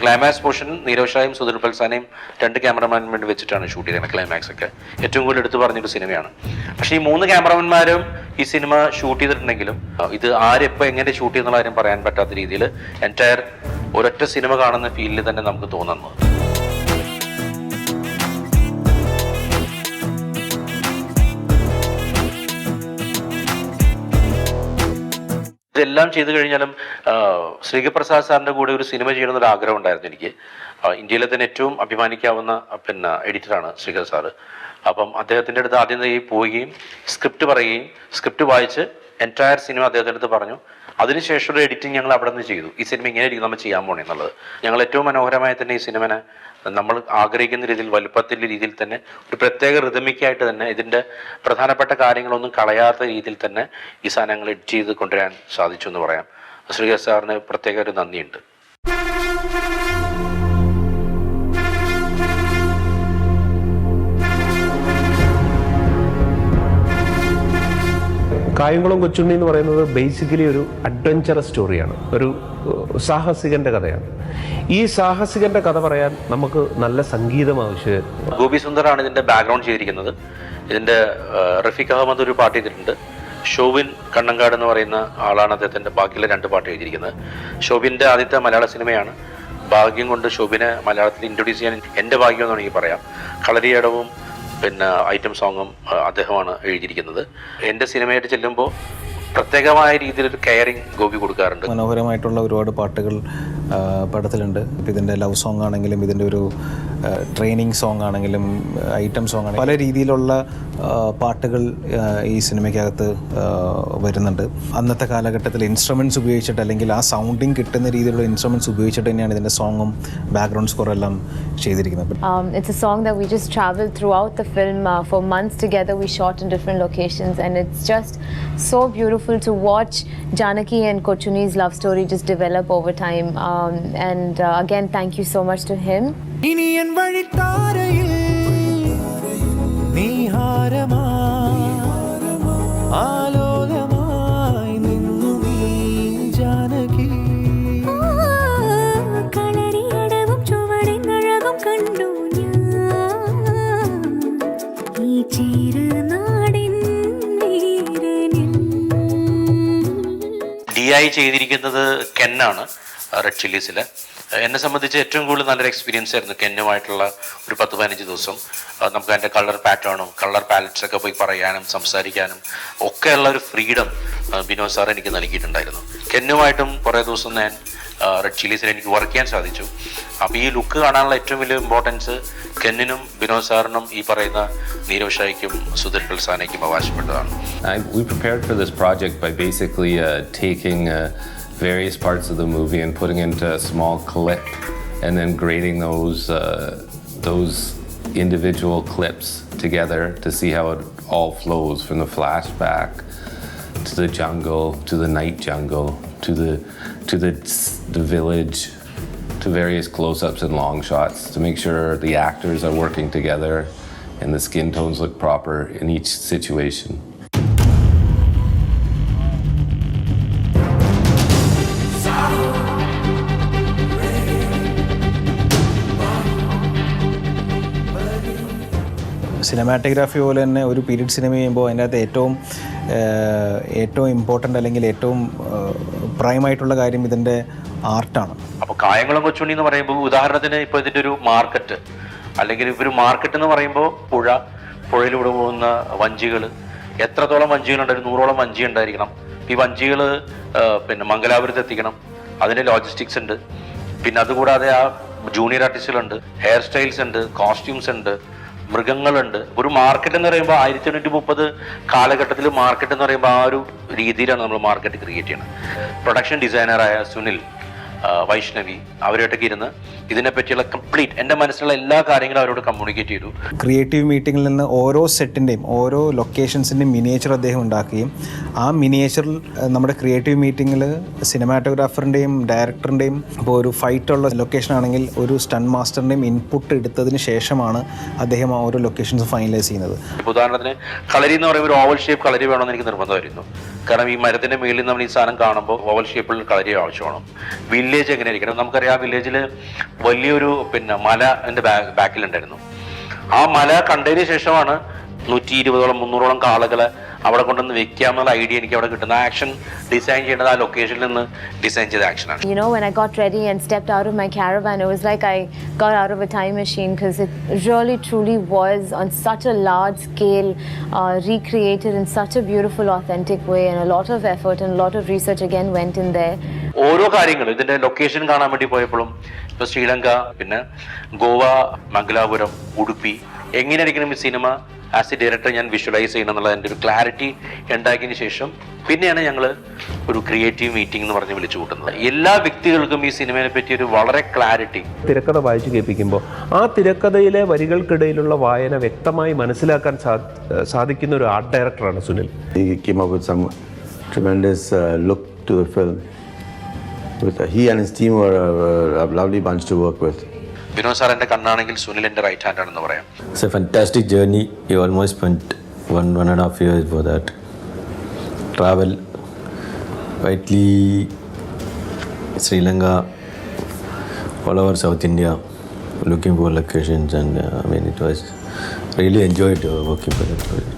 ക്ലൈമാക്സ് പോർഷൻ നീരവ് ഷായും സുധീർ പൽസാനെയും 2 ക്യാമറമാൻ വേണ്ടി വെച്ചിട്ടാണ് ഷൂട്ട് ചെയ്തത്. ക്ലൈമാക്സ് ഒക്കെ ഏറ്റവും കൂടുതൽ എടുത്തു പറഞ്ഞൊരു സിനിമയാണ്. പക്ഷേ ഈ 3 ക്യാമറമാന്മാരും ഈ സിനിമ ഷൂട്ട് ചെയ്തിട്ടുണ്ടെങ്കിലും ഇത് ആരെപ്പോൾ എങ്ങനെ ഷൂട്ട് ചെയ്യുന്നുള്ള കാര്യം പറയാൻ പറ്റാത്ത രീതിയിൽ എൻറ്റയർ ഒരൊറ്റ സിനിമ കാണുന്ന ഫീലിൽ തന്നെ നമുക്ക് തോന്നുന്നു. ഇതെല്ലാം ചെയ്തു കഴിഞ്ഞാലും ശ്രീകപ്രസാദ് സാറിൻ്റെ കൂടെ ഒരു സിനിമ ചെയ്യണമെന്നൊരു ആഗ്രഹം ഉണ്ടായിരുന്നു എനിക്ക്. ഇന്ത്യയിലെ തന്നെ ഏറ്റവും അഭിമാനിക്കാവുന്ന എഡിറ്ററാണ് ശ്രീകർ സാറ്. അപ്പം അദ്ദേഹത്തിൻ്റെ അടുത്ത് ആദ്യം പോവുകയും സ്ക്രിപ്റ്റ് പറയുകയും സ്ക്രിപ്റ്റ് വായിച്ച് എൻറ്റയർ സിനിമ അദ്ദേഹത്തിൻ്റെ അടുത്ത് പറഞ്ഞു. അതിനുശേഷം ഒരു എഡിറ്റിംഗ് ഞങ്ങൾ അവിടെ നിന്ന് ചെയ്തു. ഈ സിനിമ ഇങ്ങനെയായിരിക്കും നമ്മൾ ചെയ്യാൻ പോകണേ എന്നുള്ളത്. ഞങ്ങൾ ഏറ്റവും മനോഹരമായി തന്നെ ഈ സിനിമനെ നമ്മൾ ആഗ്രഹിക്കുന്ന രീതിയിൽ വലുപ്പത്തിൻ്റെ രീതിയിൽ തന്നെ ഒരു പ്രത്യേക റിതമിക്കായിട്ട് തന്നെ ഇതിൻ്റെ പ്രധാനപ്പെട്ട കാര്യങ്ങളൊന്നും കളയാത്ത രീതിയിൽ തന്നെ ഈ സാധനങ്ങൾ എഡിറ്റ് ചെയ്ത് കൊണ്ടുവരാൻ സാധിച്ചു എന്ന് പറയാം. ശ്രീകർ സാറിന് പ്രത്യേക ഒരു നന്ദിയുണ്ട്. കായംകുളം കൊച്ചുണ്ണി എന്ന് പറയുന്നത് ബേസിക്കലി ഒരു അഡ്വഞ്ചറസ് സ്റ്റോറിയാണ്, ഒരു സാഹസികന്റെ കഥയാണ്. ഈ സാഹസികന്റെ കഥ പറയാൻ നമുക്ക് നല്ല സംഗീതം ആവശ്യമായിരുന്നു. ഗോപി സുന്ദറാണ് ഇതിൻ്റെ ബാക്ക്ഗ്രൗണ്ട് ചെയ്തിരിക്കുന്നത്. ഇതിൻ്റെ റഫീഖ് അഹമ്മദ് ഒരു പാട്ട് ചെയ്തിട്ടുണ്ട്. ഷോബിൻ കണ്ണങ്കാട് എന്ന് പറയുന്ന ആളാണ് അദ്ദേഹത്തിൻ്റെ ബാക്കിയുള്ള 2 പാട്ട് എഴുതിയിരിക്കുന്നത്. ഷോബിൻ്റെ ആദ്യത്തെ മലയാള സിനിമയാണ്. ഭാഗ്യം കൊണ്ട് ഷോബിനെ മലയാളത്തിൽ ഇൻട്രൊഡ്യൂസ് ചെയ്യാൻ എൻ്റെ ഭാഗ്യം എന്ന് വേണമെങ്കിൽ പറയാം. കളരിയടവും പിന്നെ ഐറ്റം സോങ്ങും അദ്ദേഹമാണ് എഴുതിയിരിക്കുന്നത്. എൻ്റെ സിനിമയായിട്ട് ചെല്ലുമ്പോൾ പ്രത്യേകമായ രീതിയിലൊരു കെയറിങ് ഗോപി കൊടുക്കാറുണ്ട്. മനോഹരമായിട്ടുള്ള ഒരുപാട് പാട്ടുകൾ പടത്തിലുണ്ട്. ഇപ്പം ഇതിൻ്റെ ലവ് സോങ് ആണെങ്കിലും ഇതിൻ്റെ ഒരു ട്രെയിനിങ് സോങ് ആണെങ്കിലും ഐറ്റം സോങ് ആണെങ്കിലും പല രീതിയിലുള്ള പാട്ടുകൾ ഈ സിനിമയ്ക്കകത്ത് വരുന്നുണ്ട്. അന്നത്തെ കാലഘട്ടത്തിൽ ഇൻസ്ട്രുമെൻറ്റ്സ് ഉപയോഗിച്ചിട്ട് അല്ലെങ്കിൽ ആ സൗണ്ടിങ് കിട്ടുന്ന രീതിയിലുള്ള ഇൻസ്ട്രുമെൻറ്റ്സ് ഉപയോഗിച്ചിട്ട് തന്നെയാണ് ഇതിൻ്റെ സോങ്ങും ബാക്ക്ഗ്രൗണ്ട് സ്കോറും എല്ലാം ചെയ്തിരിക്കുന്നത്. It's a song that we just traveled throughout the film for months together. We shot in different locations and it's just so beautiful to watch Janaki and Kochuni's love story just develop over time. Again, thank you so much to him. ഇനിയൻ വഴിത്താരയിൽ നീഹാരമായി ആലോലമായി നിന്നു നീ ജാനകി. കളരിയടവും ചുവടിനഴകും കണ്ടു ഞാൻ ഈ ചേരുന്ന AI ചെയ്തിരിക്കുന്നത് കെന്നാണ്, red ചില്ലീസിൽ. എന്നെ സംബന്ധിച്ച് ഏറ്റവും കൂടുതൽ നല്ലൊരു എക്സ്പീരിയൻസ് ആയിരുന്നു കെന്നുമായിട്ടുള്ള ഒരു 10-15 ദിവസം. നമുക്ക് അതിൻ്റെ കളർ പാറ്റേണും കളർ പാലറ്റ്സൊക്കെ പോയി പറയാനും സംസാരിക്കാനും ഒക്കെയുള്ള ഒരു ഫ്രീഡം ബിനോദ് സാർ എനിക്ക് നൽകിയിട്ടുണ്ടായിരുന്നു. കെന്നുമായിട്ടും കുറേ ദിവസം ഞാൻ റെഡ് ചില്ലീസിൽ എനിക്ക് വർക്ക് ചെയ്യാൻ സാധിച്ചു. അപ്പോൾ ഈ ലുക്ക് കാണാനുള്ള ഏറ്റവും വലിയ ഇമ്പോർട്ടൻസ് കെന്നിനും ബിനോദ് സാറിനും ഈ പറയുന്ന നീരവ് ഷായ്ക്കും സുധീർ പിൽസാനയ്ക്കും അവകാശപ്പെട്ടതാണ്. We prepared for this project by basically taking various parts of the movie and putting into a small clip and then grading those individual clips together to see how it all flows from the flashback to the jungle, to the night jungle, to the village, to various close-ups and long shots to make sure the actors are working together and the skin tones look proper in each situation. Cinematography പോലെ തന്നെ ഒരു period cinema ചെയ്യുമ്പോൾ അതിൻ്റെ അകത്ത് ഏറ്റവും important അല്ലെങ്കിൽ ഏറ്റവും പ്രൈമായിട്ടുള്ള കാര്യം ഇതിൻ്റെ ആർട്ടാണ്. അപ്പോൾ കായംകുളം കൊച്ചുണ്ണി എന്ന് പറയുമ്പോൾ ഉദാഹരണത്തിന് ഇപ്പോൾ ഇതിൻ്റെ ഒരു മാർക്കറ്റ് അല്ലെങ്കിൽ ഒരു മാർക്കറ്റ് എന്ന് പറയുമ്പോൾ പുഴയിലൂടെ പോകുന്ന വഞ്ചികൾ, എത്രത്തോളം വഞ്ചികളുണ്ട്? 100ഓളം വഞ്ചി ഉണ്ടായിരിക്കണം. ഈ വഞ്ചികൾ പിന്നെ മംഗലാപുരത്ത് എത്തിക്കണം, അതിൻ്റെ ലോജിസ്റ്റിക്സ് ഉണ്ട്. പിന്നെ അതുകൂടാതെ ആ ജൂനിയർ ആർട്ടിസ്റ്റുകളുണ്ട്, ഹെയർ സ്റ്റൈൽസ് ഉണ്ട്, കോസ്റ്റ്യൂംസ് ഉണ്ട്, മൃഗങ്ങളുണ്ട്. ഒരു മാർക്കറ്റ് എന്ന് പറയുമ്പോൾ 1830 കാലഘട്ടത്തിൽ മാർക്കറ്റ് എന്ന് പറയുമ്പോൾ ആ ഒരു രീതിയിലാണ് നമ്മൾ മാർക്കറ്റ് ക്രിയേറ്റ് ചെയ്യുന്നത്. പ്രൊഡക്ഷൻ ഡിസൈനറായ സുനിൽ, വൈഷ്ണവി അവരുമായിട്ടൊക്കെ ഇരുന്ന് ഇതിനെപ്പറ്റിയുള്ള കംപ്ലീറ്റ് എൻ്റെ മനസ്സിലുള്ള എല്ലാ കാര്യങ്ങളും അവരോട് കമ്മ്യൂണിക്കേറ്റ് ചെയ്തു. ക്രിയേറ്റീവ് മീറ്റിങ്ങിൽ നിന്ന് ഓരോ സെറ്റിൻ്റെയും ഓരോ ലൊക്കേഷൻസിൻ്റെയും മിനിയേച്ചർ അദ്ദേഹം ഉണ്ടാക്കുകയും ആ മിനിയേച്ചറിൽ നമ്മുടെ ക്രിയേറ്റീവ് മീറ്റിങ്ങിൽ സിനിമാറ്റോഗ്രാഫറിൻ്റെയും ഡയറക്ടറിൻ്റെയും ഇപ്പോൾ ഒരു ഫൈറ്റുള്ള ലൊക്കേഷൻ ആണെങ്കിൽ ഒരു സ്റ്റണ്ട് മാസ്റ്ററിൻ്റെയും ഇൻപുട്ട് എടുത്തതിന് ശേഷമാണ് അദ്ദേഹം ആ ഓരോ ലൊക്കേഷൻസ് ഫൈനലൈസ് ചെയ്യുന്നത്. ഉദാഹരണത്തിന് കളരി എന്ന് പറയുമ്പോൾ ഒരു ഓവൽ ഷേപ്പ് കളരി വേണമെന്ന് എനിക്ക് നിർബന്ധമായിരുന്നു. കാരണം ഈ മരത്തിൻ്റെ മേളിൽ നമ്മൾ ഈ സാധനം കാണുമ്പോൾ ഓവൽ ഷേപ്പിൽ കളരി ആവശ്യമാണ്. വില്ലേജ് എങ്ങനെ ഇരിക്കണം? നമുക്കറിയാം വില്ലേജിൽ വലിയൊരു മല എൻ്റെ ബാക്കിലുണ്ടായിരുന്നു. ആ മല കണ്ടതിന് ശേഷമാണ് 120ഓളം 300ഓളം കാളുകളെ അവിടെ കൊണ്ടുവന്ന് വെക്കാമെന്നുള്ള ഐഡിയ എനിക്ക് അവിടെ കിട്ടുന്ന. ആക്ഷൻ ഡിസൈൻ ചെയ്യേണ്ടത് ആ ലൊക്കേഷനിൽ നിന്ന് ഡിസൈൻ ചെയ്ത ആക്ഷനാണ്. You know, when I got ready and stepped out of my caravan, it was like I got out of a time machine because it really truly was on such a large scale, recreated in such a beautiful, authentic way, and a lot of effort and a lot of research again went in there. ഓരോ കാര്യങ്ങളും ഇതിൻ്റെ location കാണാൻ വേണ്ടി പോയപ്പോഴും ഇപ്പോൾ ശ്രീലങ്ക, പിന്നെ ഗോവ, മംഗലാപുരം, ഉടുപ്പി എങ്ങനെയായിരിക്കണം ഈ സിനിമ ആസ് എ ഡയറക്ടർ ഞാൻ വിഷ്വലൈസ് ചെയ്യണം എന്നുള്ള എൻ്റെ ഒരു ക്ലാരിറ്റി ഉണ്ടാക്കിയതിന് ശേഷം പിന്നെയാണ് ഞങ്ങൾ ഒരു ക്രിയേറ്റീവ് മീറ്റിംഗ് എന്ന് പറഞ്ഞ് വിളിച്ചു കൂട്ടുന്നത്. എല്ലാ വ്യക്തികൾക്കും ഈ സിനിമയെ പറ്റി ഒരു വളരെ ക്ലാരിറ്റി. തിരക്കഥ വായിച്ചു കേൾപ്പിക്കുമ്പോൾ ആ തിരക്കഥയിലെ വരികൾക്കിടയിലുള്ള വായന വ്യക്തമായി മനസ്സിലാക്കാൻ സാധിക്കുന്ന ഒരു ആർട്ട് ഡയറക്ടറാണ് Sunil. He came up with some tremendous look to the film. He and his team were a lovely bunch to work with. Vinod sir എൻ്റെ കണ്ണാണെങ്കിൽ സുനിൽ എൻ്റെ റൈറ്റ് ഹാൻഡ് ആണെന്ന് പറയാം. It's a fantastic journey. You almost spent one and a half years for that. Travel, widely Sri Lanka, all over South India, looking for locations, and it was really enjoyed working for that project.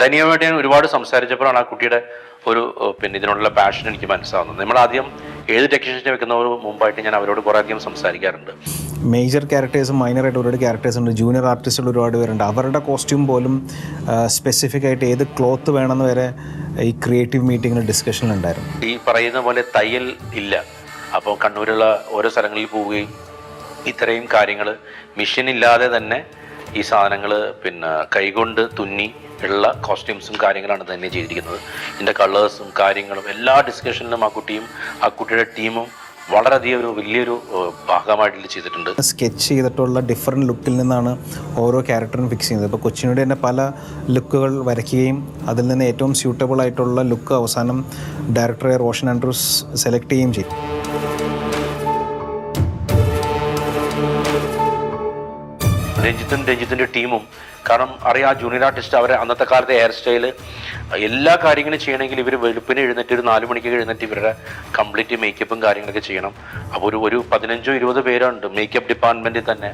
ധനിയുമായിട്ട് ഞാൻ ഒരുപാട് സംസാരിച്ചപ്പോഴാണ് ആ കുട്ടിയുടെ ഒരു ഇതിനോടുള്ള passion എനിക്ക് മനസ്സിലാവുന്നത്. നമ്മൾ ആദ്യം ഏത് ടെക്നീഷ്യനെ വെക്കുന്നവർ മുമ്പായിട്ട് ഞാൻ അവരോട് കുറേ അധികം സംസാരിക്കാറുണ്ട്. മേജർ ക്യാരക്ടേഴ്സും മൈനറായിട്ട് ഒരുപാട് ക്യാരക്ടേഴ്സ് ഉണ്ട്, ജൂനിയർ ആർട്ടിസ്റ്റുകൾ ഒരുപാട് പേരുണ്ട്. അവരുടെ കോസ്റ്റ്യൂം പോലും സ്പെസിഫിക് ആയിട്ട് ഏത് ക്ലോത്ത് വേണമെന്ന് വരെ ഈ ക്രിയേറ്റീവ് മീറ്റിങ്ങിൽ ഡിസ്കഷനിലുണ്ടായിരുന്നു. ഈ പറയുന്ന പോലെ തയ്യൽ ഇല്ല. അപ്പോൾ കണ്ണൂരുള്ള ഓരോ സ്ഥലങ്ങളിൽ പോവുകയും ഇത്രയും കാര്യങ്ങൾ മെഷീൻ ഇല്ലാതെ തന്നെ ഈ സാധനങ്ങൾ കൈകൊണ്ട് തുന്നി ഉള്ള കോസ്റ്റ്യൂംസും കാര്യങ്ങളാണ് തന്നെ ചെയ്തിരിക്കുന്നത്. ഇതിൻ്റെ കളേഴ്സും കാര്യങ്ങളും എല്ലാ ഡിസ്കഷനിലും ആ കുട്ടിയും ആ കുട്ടിയുടെ ടീമും വളരെയധികം ഒരു വലിയൊരു ഭാഗമായിട്ട് ചെയ്തിട്ടുണ്ട്. സ്കെച്ച് ചെയ്തിട്ടുള്ള ഡിഫറെൻറ്റ് ലുക്കിൽ നിന്നാണ് ഓരോ ക്യാരക്ടറും ഫിക്സ് ചെയ്യുന്നത്. ഇപ്പോൾ കൊച്ചിനുടെ തന്നെ പല ലുക്കുകൾ വരയ്ക്കുകയും അതിൽ നിന്ന് ഏറ്റവും സ്യൂട്ടബിൾ ആയിട്ടുള്ള ലുക്ക് അവസാനം ഡയറക്ടറെ റോഷൻ ആൻഡ്രൂസ് സെലക്ട് ചെയ്യുകയും ചെയ്യും. രഞ്ജിത്തിൻ്റെ ടീമും. കാരണം അറിയാം, ജൂനിയർ ആർട്ടിസ്റ്റ് അവരെ അന്നത്തെ കാലത്തെ ഹെയർ സ്റ്റൈല് എല്ലാ കാര്യങ്ങളും ചെയ്യണമെങ്കിൽ ഇവർ വെളുപ്പിന് എഴുന്നേറ്റ് ഒരു 4 മണിക്ക് എഴുന്നേറ്റ് ഇവരുടെ കംപ്ലീറ്റ് മേക്കപ്പും കാര്യങ്ങളൊക്കെ ചെയ്യണം. അപ്പോൾ ഒരു 15-20 പേരുണ്ട് മേക്കപ്പ് ഡിപ്പാർട്ട്മെൻറ്റിൽ തന്നെ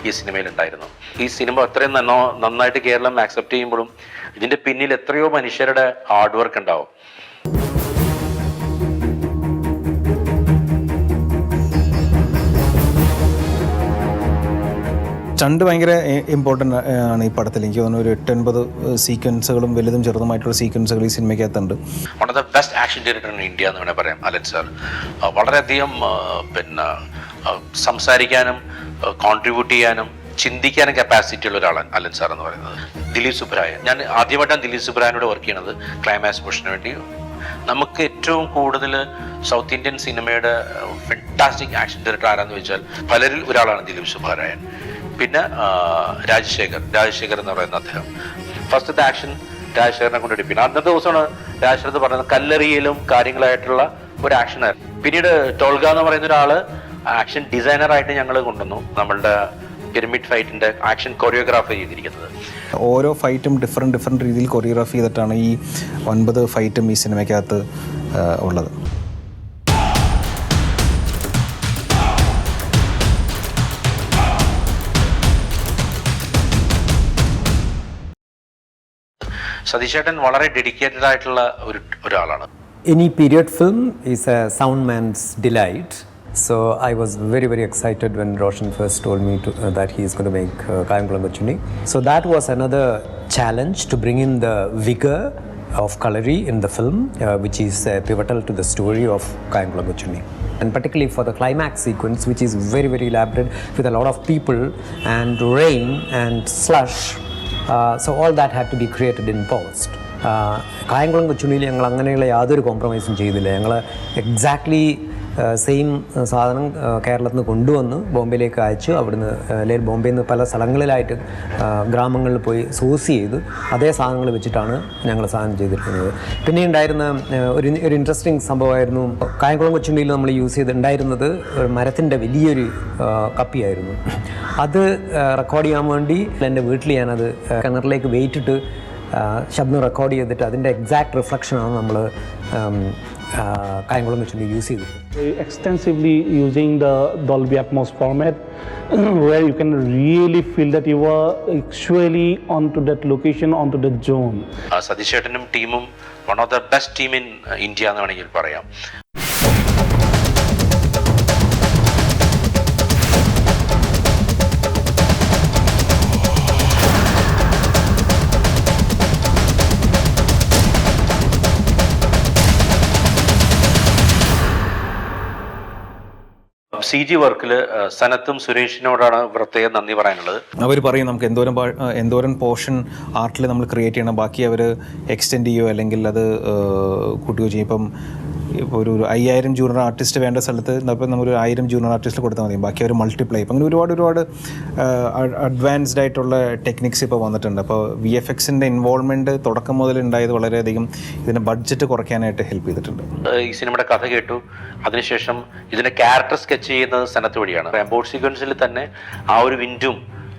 ഈ സിനിമയിലുണ്ടായിരുന്നു. ഈ സിനിമ അത്രയും നന്നായിട്ട് കേരളം ആക്സെപ്റ്റ് ചെയ്യുമ്പോഴും ഇതിൻ്റെ പിന്നിൽ എത്രയോ മനുഷ്യരുടെ ഹാർഡ് വർക്ക് ഉണ്ടാവും. സ്റ്റണ്ട് ഭയങ്കര ഇമ്പോർട്ടൻ്റ് ആണ് ഈ പടത്തിൽ. എനിക്ക് തോന്നുന്നു ഒരു 8-9 സീക്വൻസുകളും വലുതും ചെറുതുമായിട്ടുള്ള സീക്വൻസുകൾ ഈ സിനിമയ്ക്കകത്തുണ്ട്. One of the best action director in India എന്ന് വേണമെങ്കിൽ പറയാം അലൻ സാർ. വളരെയധികം സംസാരിക്കാനും കോൺട്രിബ്യൂട്ട് ചെയ്യാനും ചിന്തിക്കാനും കപ്പാസിറ്റി ഉള്ള ഒരാളാണ് അലൻ സാർ എന്ന് പറയുന്നത്. ദിലീപ് സുബ്രായൻ, ഞാൻ ആദ്യമായിട്ടാണ് ദിലീപ് സുബ്രായനോട് വർക്ക് ചെയ്യണത് ക്ലൈമാക്സ് പോർഷന് വേണ്ടി. നമുക്ക് ഏറ്റവും കൂടുതൽ സൗത്ത് ഇന്ത്യൻ സിനിമയുടെ ഫെന്റാസ്റ്റിക് ആക്ഷൻ ഡയറക്ടർ ആരാന്ന് വെച്ചാൽ പലരിൽ ഒരാളാണ് ദിലീപ് സുബ്രായൻ. പിന്നെ രാജശേഖർ എന്ന് പറയുന്ന അദ്ദേഹം ഫസ്റ്റത്തെ ആക്ഷൻ രാജശേഖരനെ കൊണ്ട് എടുപ്പിക്കുന്നത്. അന്നത്തെ ദിവസമാണ് രാജശേഖർ പറഞ്ഞത് കല്ലെറിയലും കാര്യങ്ങളായിട്ടുള്ള ഒരു ആക്ഷനായിരുന്നു. പിന്നീട് ടോൾഗ എന്ന് പറയുന്ന ഒരാള് ആക്ഷൻ ഡിസൈനറായിട്ട് ഞങ്ങൾ കൊണ്ടുവന്നു. നമ്മളുടെ പിരമിഡ് ഫൈറ്റിന്റെ ആക്ഷൻ കൊറിയോഗ്രാഫി ചെയ്തിരിക്കുന്നത്. ഓരോ ഫൈറ്റും ഡിഫറെൻറ്റ് രീതിയിൽ കൊറിയോഗ്രാഫി ചെയ്തിട്ടാണ് ഈ 9 ഫൈറ്റും ഈ സിനിമയ്ക്കകത്ത് ഉള്ളത്. സതീശേട്ടൻ വളരെ ഡെഡിക്കേറ്റഡ് ആയിട്ടുള്ള ഒരാളാണ്. Any period film is a sound man's delight. So I was very, very excited when Roshan first told me that he is going to make Kayankulam Kochunni. So that was another challenge to bring in the vigor of Kalari in the film, which is pivotal to the story of Kayankulam Kochunni. And particularly for the climax sequence, which is very, very elaborate with a lot of people and rain and slush. So all that had to be created in post. Kayamkulam കൊച്ചുണ്ണിയിൽ ഞങ്ങൾ അങ്ങനെയുള്ള യാതൊരു കോംപ്രമൈസും ചെയ്തില്ല. ഞങ്ങൾ exactly same സാധനം കേരളത്തിൽ നിന്ന് കൊണ്ടുവന്ന് ബോംബെയിലേക്ക് അയച്ചു. അവിടുന്ന് അല്ലെങ്കിൽ ബോംബെയിൽ നിന്ന് പല സ്ഥലങ്ങളിലായിട്ട് ഗ്രാമങ്ങളിൽ പോയി സോഴ്സ് ചെയ്ത് അതേ സാധനങ്ങൾ വെച്ചിട്ടാണ് ഞങ്ങൾ സാധനം ചെയ്തിരിക്കുന്നത്. പിന്നെ ഉണ്ടായിരുന്ന ഒരു ഇൻട്രസ്റ്റിംഗ് സംഭവമായിരുന്നു, കായംകുളം കൊച്ചുണ്ണിയിൽ നമ്മൾ യൂസ് ചെയ്തിട്ടുണ്ടായിരുന്നത് ഒരു മരത്തിൻ്റെ വലിയൊരു കപ്പിയായിരുന്നു. അത് റെക്കോർഡ് ചെയ്യാൻ വേണ്ടി എൻ്റെ വീട്ടിൽ ഞാനത് കിണറിലേക്ക് വെയിറ്റിട്ട് ശബ്ദം റെക്കോർഡ് ചെയ്തിട്ട് അതിൻ്റെ എക്സാക്ട് റിഫ്ലക്ഷനാണ് നമ്മൾ കായംകുളം കൊച്ചുണ്ണി യൂസ് ചെയ്തത്. Extensively using the Dolby Atmos format where you can really feel that you are actually onto that location, onto that zone. സതീശേട്ടനും ടീമും one of the best team in India എന്ന് വേണമെങ്കിൽ പറയാം. CG വർക്കിൽ സനത്തും സുരേഷിനോടാണ് പ്രത്യേകം നന്ദി പറയാനുള്ളത്. അവർ പറയും നമുക്ക് എന്തോരം പോർഷൻ ആർട്ടിൽ നമ്മൾ ക്രിയേറ്റ് ചെയ്യണം, ബാക്കി അവർ എക്സ്റ്റെൻഡ് ചെയ്യുകയോ അല്ലെങ്കിൽ അത് കൂട്ടുകയോ ചെയ്യും. ഇപ്പം ഇപ്പോൾ ഒരു 5000 ജൂനിയർ ആർട്ടിസ്റ്റ് വേണ്ട സ്ഥലത്ത് ഇപ്പം നമ്മൾ 1000 ജൂനിയർ ആർട്ടിസ്റ്റ് കൊടുത്താൽ മതി, ബാക്കി അവർ മൾട്ടിപ്ലൈ. ഇപ്പം അങ്ങനെ ഒരുപാട് അഡ്വാൻസ്ഡ് ആയിട്ടുള്ള ടെക്നിക്സ് ഇപ്പോൾ വന്നിട്ടുണ്ട്. അപ്പോൾ VFXൻ്റെ ഇൻവോൾവ്മെൻറ്റ് തുടക്കം മുതൽ ഉണ്ടായത് വളരെയധികം ഇതിൻ്റെ ബഡ്ജറ്റ് കുറയ്ക്കാനായിട്ട് ഹെൽപ്പ് ചെയ്തിട്ടുണ്ട്. ഈ സിനിമയുടെ കഥ കേട്ടു, അതിനുശേഷം ഇതിൻ്റെ ക്യാരക്ടർ സ്കെച്ച് ചെയ്യുന്നത് സനത്ത് വഴിയാണ്. എംബോർഡ് സീക്വൻസിൽ തന്നെ ആ ഒരു വിൻഡും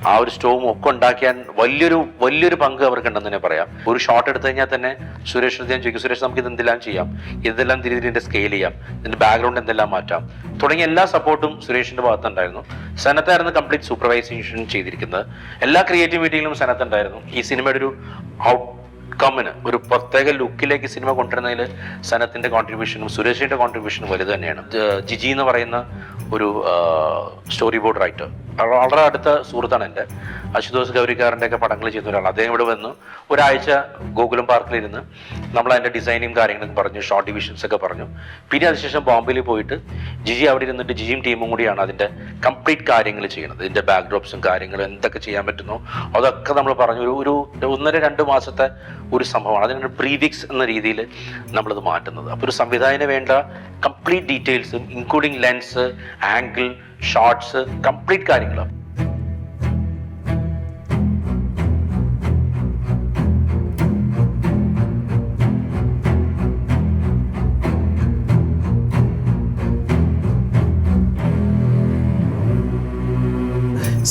ആ ഒരു സ്റ്റോവും ഒക്കെ ഉണ്ടാക്കിയാൻ വലിയൊരു പങ്ക് അവർക്കുണ്ടെന്ന് തന്നെ പറയാം. ഒരു ഷോട്ട് എടുത്തു കഴിഞ്ഞാൽ തന്നെ സുരേഷ് ഞാൻ ചോദിക്കും, സുരേഷ് നമുക്ക് ഇത് എന്തെല്ലാം ചെയ്യാം, ഇതെല്ലാം ഇതിൻ്റെ സ്കെയിൽ ചെയ്യാം, ഇതിൻ്റെ ബാക്ക്ഗ്രൗണ്ട് എന്തെല്ലാം മാറ്റാം തുടങ്ങിയ എല്ലാ സപ്പോർട്ടും സുരേഷിൻ്റെ ഭാഗത്തുണ്ടായിരുന്നു. സനത്തായിരുന്നു കംപ്ലീറ്റ് സൂപ്പർവൈസേഷൻ ചെയ്തിരിക്കുന്നത്. എല്ലാ ക്രിയേറ്റിവിറ്റിയിലും സനത്തുണ്ടായിരുന്നു. ഈ സിനിമയുടെ ഒരു ഔട്ട്കമ്മിന് ഒരു പ്രത്യേക ലുക്കിലേക്ക് സിനിമ കൊണ്ടുവരുന്നതിൽ സനത്തിൻ്റെ കോൺട്രിബ്യൂഷനും സുരേഷിൻ്റെ കോൺട്രിബ്യൂഷനും വലുത് തന്നെയാണ്. ജിജി എന്ന് പറയുന്ന ഒരു സ്റ്റോറി ബോർഡ് റൈറ്റർ, വളരെ അടുത്ത സുഹൃത്താണ് എൻ്റെ. അശുതോഷ് ഗൗരിക്കാരൻ്റെ ഒക്കെ പടങ്ങൾ ചെയ്യുന്ന ഒരാൾ. അദ്ദേഹം ഇവിടെ വന്നു ഒരാഴ്ച ഗോകുലം പാർക്കിലിരുന്ന് നമ്മൾ അതിൻ്റെ ഡിസൈനിങ് കാര്യങ്ങളും പറഞ്ഞു, ഷോർട്ട് ഡിവിഷൻസ് ഒക്കെ പറഞ്ഞു. പിന്നെ അതിനുശേഷം ബോംബെയിൽ പോയിട്ട് ജിജി അവിടെ ഇരുന്നിട്ട് ജിജിയും ടീമും കൂടിയാണ് അതിൻ്റെ കംപ്ലീറ്റ് കാര്യങ്ങൾ ചെയ്യുന്നത്. ഇതിൻ്റെ ബാക്ക്ഡ്രോപ്സും കാര്യങ്ങളും എന്തൊക്കെ ചെയ്യാൻ പറ്റുന്നു അതൊക്കെ നമ്മൾ പറഞ്ഞു. ഒരു 1.5-2 മാസത്തെ ഒരു സംഭവമാണ്. അതിനൊരു പ്രീവിക്സ് എന്ന രീതിയിൽ നമ്മളത് മാറ്റുന്നത്. അപ്പോൾ ഒരു സംവിധായകന് വേണ്ട കംപ്ലീറ്റ് ഡീറ്റെയിൽസും including lens, angle, shots, complete കാര്യങ്ങളാണ്.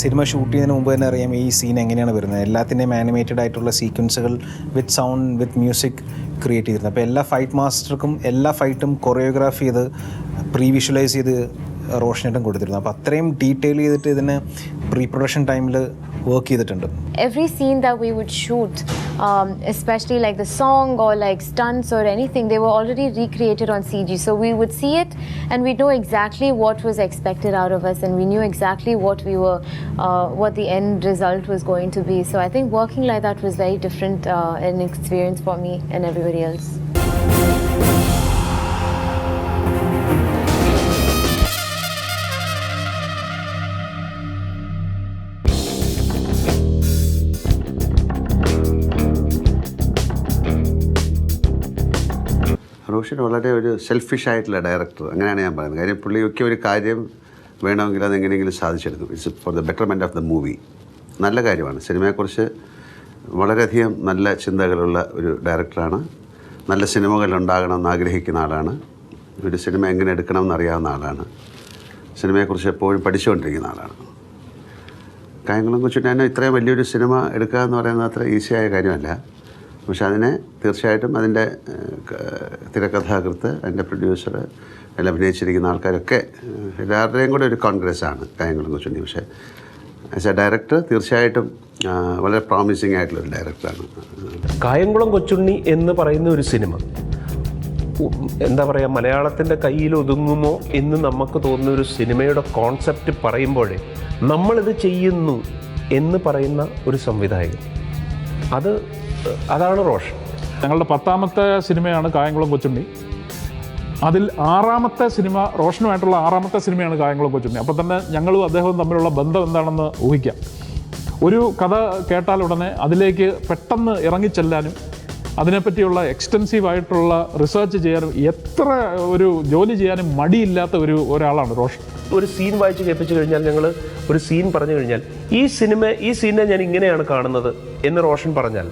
സിനിമ ഷൂട്ട് ചെയ്യുന്നതിന് മുമ്പ് തന്നെ അറിയാം ഈ സീൻ എങ്ങനെയാണ് വരുന്നത്. എല്ലാത്തിൻ്റെയും ആനിമേറ്റഡ് ആയിട്ടുള്ള സീക്വൻസുകൾ വിത്ത് സൗണ്ട് വിത്ത് മ്യൂസിക് ക്രിയേറ്റ് ചെയ്തിരുന്നത്. അപ്പോൾ എല്ലാ ഫൈറ്റ് മാസ്റ്റർക്കും എല്ലാ ഫൈറ്റും കൊറിയോഗ്രാഫ് ചെയ്ത് പ്രീ വിഷ്വലൈസ് ചെയ്ത് റോഷനേട്ടൻ കൊടുത്തിരുന്നു. അപ്പോൾ അത്രയും ഡീറ്റെയിൽ ചെയ്തിട്ട് ഇതിന് പ്രീ പ്രൊഡക്ഷൻ ടൈമിൽ വർക്ക് ചെയ്തിട്ടുണ്ട്. Every scene that we would shoot, especially like the song or like stunts or anything, they were already recreated on CG. So we would see it and we know exactly what was expected out of us, and we knew exactly what the end result was going to be. So I think working like that was very different an experience for me and everybody else. Roshan വളരെ ഒരു selfish ആയിട്ടുള്ള director, അങ്ങനെയാണ് ഞാൻ പറയുന്നത്. കാര്യം പുള്ളിയൊക്കെ ഒരു കാര്യം വേണമെങ്കിൽ അത് എങ്ങനെയെങ്കിലും സാധിച്ചെടുക്കും. It's for the betterment of the movie. നല്ല കാര്യമാണ്. സിനിമയെക്കുറിച്ച് വളരെയധികം നല്ല ചിന്തകളുള്ള ഒരു ഡയറക്ടറാണ്. നല്ല സിനിമകൾ ഉണ്ടാകണമെന്ന് ആഗ്രഹിക്കുന്ന ആളാണ്. ഒരു സിനിമ എങ്ങനെ എടുക്കണമെന്ന് അറിയാവുന്ന ആളാണ്. സിനിമയെക്കുറിച്ച് എപ്പോഴും പഠിച്ചുകൊണ്ടിരിക്കുന്ന ആളാണ്. കായംകുളം കൊച്ചുണ്ണി ഇത്രയും വലിയൊരു സിനിമ എടുക്കുക എന്ന് പറയുന്നത് അത്ര ഈസിയായ കാര്യമല്ല. പക്ഷെ അതിനെ തീർച്ചയായിട്ടും അതിൻ്റെ തിരക്കഥാകൃത്ത്, അതിൻ്റെ പ്രൊഡ്യൂസർ, അതിൽ അഭിനയിച്ചിരിക്കുന്ന ആൾക്കാരൊക്കെ എല്ലാവരുടെയും കൂടെ ഒരു കോൺഗ്രസ്സാണ് കായംകുളം കൊച്ചുണ്ണി. പക്ഷേ ആസ് എ ഡയറക്ടർ തീർച്ചയായിട്ടും വളരെ പ്രോമിസിങ് ആയിട്ടുള്ളൊരു ഡയറക്ടറാണ്. കായംകുളം കൊച്ചുണ്ണി എന്ന് പറയുന്ന ഒരു സിനിമ എന്താ പറയുക, മലയാളത്തിൻ്റെ കയ്യിൽ ഒതുങ്ങുമോ എന്ന് നമുക്ക് തോന്നുന്ന ഒരു സിനിമയുടെ കോൺസെപ്റ്റ് പറയുമ്പോഴേ നമ്മളിത് ചെയ്യുന്നു എന്ന് പറയുന്ന ഒരു സംവിധായകൻ, അതാണ് റോഷൻ. ഞങ്ങളുടെ 10ാമത്തെ സിനിമയാണ് കായംകുളം കൊച്ചുണ്ണി. അതിൽ 6ാമത്തെ സിനിമ, റോഷനുമായിട്ടുള്ള 6ാമത്തെ സിനിമയാണ് കായംകുളം കൊച്ചുണ്ണി. അപ്പോൾ തന്നെ ഞങ്ങളും അദ്ദേഹവും തമ്മിലുള്ള ബന്ധം എന്താണെന്ന് ഊഹിക്കാം. ഒരു കഥ കേട്ടാൽ ഉടനെ അതിലേക്ക് പെട്ടെന്ന് ഇറങ്ങിച്ചെല്ലാനും അതിനെപ്പറ്റിയുള്ള എക്സ്റ്റെൻസീവായിട്ടുള്ള റിസർച്ച് ചെയ്യാനും എത്ര ഒരു ജോലി ചെയ്യാനും മടിയില്ലാത്ത ഒരാളാണ് റോഷൻ. ഒരു സീൻ വായിച്ച് കേൾപ്പിച്ചു കഴിഞ്ഞാൽ, ഞങ്ങൾ ഒരു സീൻ പറഞ്ഞു കഴിഞ്ഞാൽ ഈ സീനെ ഞാൻ ഇങ്ങനെയാണ് കാണുന്നത് എന്ന് റോഷൻ പറഞ്ഞാൽ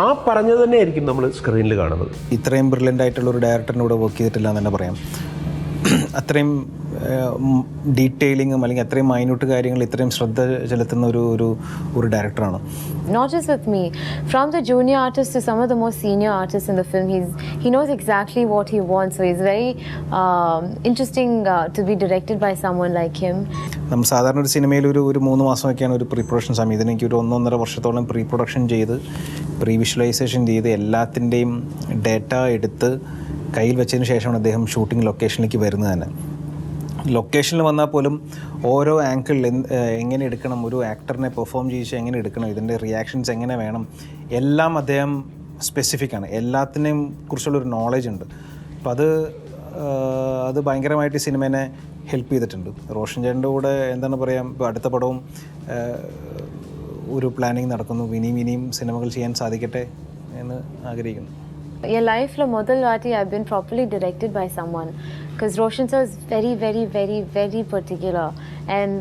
ആ പറഞ്ഞത് തന്നെ ആയിരിക്കും നമ്മൾ സ്ക്രീനിൽ കാണുന്നത്. ഇത്രയും ബ്രില്യൻ്റ് ആയിട്ടുള്ള ഒരു ഡയറക്ടറിൻ്റെ കൂടെ വർക്ക് ചെയ്തിട്ടില്ല എന്ന് തന്നെ പറയാം. അത്രയും ഡീറ്റെയിലിങ്ങും അല്ലെങ്കിൽ അത്രയും മൈന്യൂട്ട് കാര്യങ്ങൾ ഇത്രയും ശ്രദ്ധ ചെലുത്തുന്ന ഒരു ഡയറക്ടറാണ്. Not just with me, from the junior artists to some of the most senior artists in the film, he knows exactly what he wants. So he's very interesting to be directed by someone like him. നമ്മൾ സാധാരണ ഒരു സിനിമയിൽ ഒരു 3 മാസമൊക്കെയാണ് ഒരു pre production സമയം. ഇതിനെനിക്ക് ഒരു 1.5 വർഷത്തോളം pre production ചെയ്ത് പ്രീ വിഷ്വലൈസേഷൻ ചെയ്ത് എല്ലാത്തിൻ്റെയും ഡേറ്റ എടുത്ത് കയ്യിൽ വെച്ചതിന് ശേഷമാണ് അദ്ദേഹം ഷൂട്ടിംഗ് ലൊക്കേഷനിലേക്ക് വരുന്നത് തന്നെ. ലൊക്കേഷനിൽ വന്നാൽ പോലും ഓരോ ആംഗിളിൽ എങ്ങനെ എടുക്കണം, ഒരു ആക്ടറിനെ പെർഫോം ചെയ്യിച്ച് എങ്ങനെ എടുക്കണം, ഇതിൻ്റെ റിയാക്ഷൻസ് എങ്ങനെ വേണം, എല്ലാം അദ്ദേഹം സ്പെസിഫിക്കാണ്. എല്ലാത്തിനെയും കുറിച്ചുള്ളൊരു നോളജ് ഉണ്ട്. അപ്പോൾ അത് ഭയങ്കരമായിട്ട് സിനിമേനെ ഹെൽപ്പ് ചെയ്തിട്ടുണ്ട്. റോഷൻ ചേട്ടൻ്റെ കൂടെ എന്താണ് പറയുക, ഇപ്പോൾ അടുത്ത പടവും ഒരു പ്ലാനിങ് നടക്കുന്നു. ഇനിയും സിനിമകൾ ചെയ്യാൻ സാധിക്കട്ടെ എന്ന് ആഗ്രഹിക്കുന്നു. Your life lo modal vaati I've been properly directed by someone, because Roshan sir is very very very very particular, and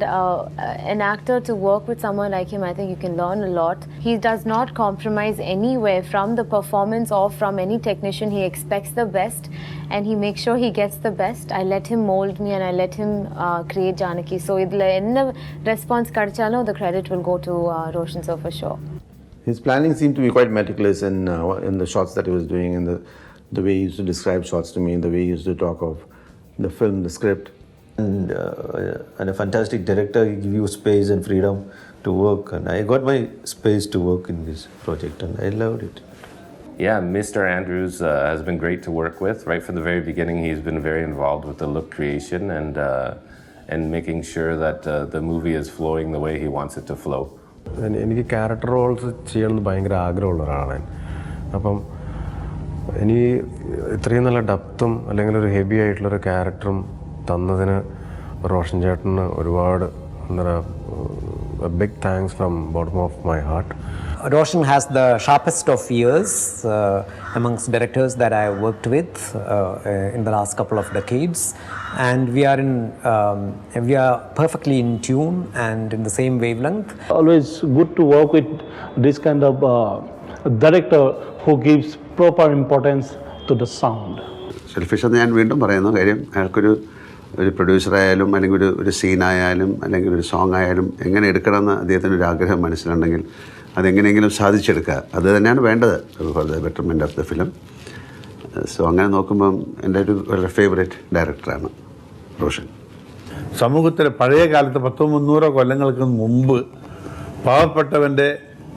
an actor to work with someone like him, I think you can learn a lot. He does not compromise anywhere from the performance or from any technician. He expects the best and he makes sure he gets the best. I let him mold me and I let him create Janaki. So idla enna response kadachalo the credit will go to Roshan sir for sure. His planning seemed to be quite meticulous in the shots that he was doing, and the way he used to describe shots to me, and the way he used to talk of the film, the script. And a fantastic director, he gives you space and freedom to work, and I got my space to work in this project, and I loved it. Yeah, Mr. Andrews has been great to work with. Right from the very beginning, he's been very involved with the look creation and making sure that the movie is flowing the way he wants it to flow. എനിക്ക് character Rolls ചെയ്യണമെന്ന് ഭയങ്കര ആഗ്രഹമുള്ള ഒരാളാണ്. അപ്പം എനിക്ക് ഇത്രയും നല്ല ഡെപ്തും അല്ലെങ്കിൽ ഒരു ഹെവി ആയിട്ടുള്ളൊരു ക്യാരക്ടറും തന്നതിന് റോഷൻ ചേട്ടന് ഒരുപാട് എന്താ പറയുക, big thanks from bottom of my heart. Roshan has the sharpest of ears amongst directors that I worked with in the last couple of decades, and we are perfectly in tune and in the same wavelength. Always good to work with this kind of director who gives proper importance to the sound. Selfish എന്ന് ഞാൻ വീണ്ടും പറയുന്നു. കാര്യം അയാൾക്കൊരു ഒരു പ്രൊഡ്യൂസറായാലും അല്ലെങ്കിൽ ഒരു സീനായാലും അല്ലെങ്കിൽ ഒരു സോങ് ആയാലും എങ്ങനെ എടുക്കണമെന്ന് അദ്ദേഹത്തിന് ഒരു ആഗ്രഹം മനസ്സിലുണ്ടെങ്കിൽ അതെങ്ങനെയെങ്കിലും സാധിച്ചെടുക്കുക, അത് തന്നെയാണ് വേണ്ടത് four the betterment of the film. So അങ്ങനെ നോക്കുമ്പം എൻ്റെ ഒരു വളരെ ഫേവറേറ്റ് ഡയറക്ടറാണ് റോഷൻ. സമൂഹത്തിലെ പഴയ കാലത്ത് 100-300 കൊല്ലങ്ങൾക്ക് മുമ്പ് പാവപ്പെട്ടവൻ്റെ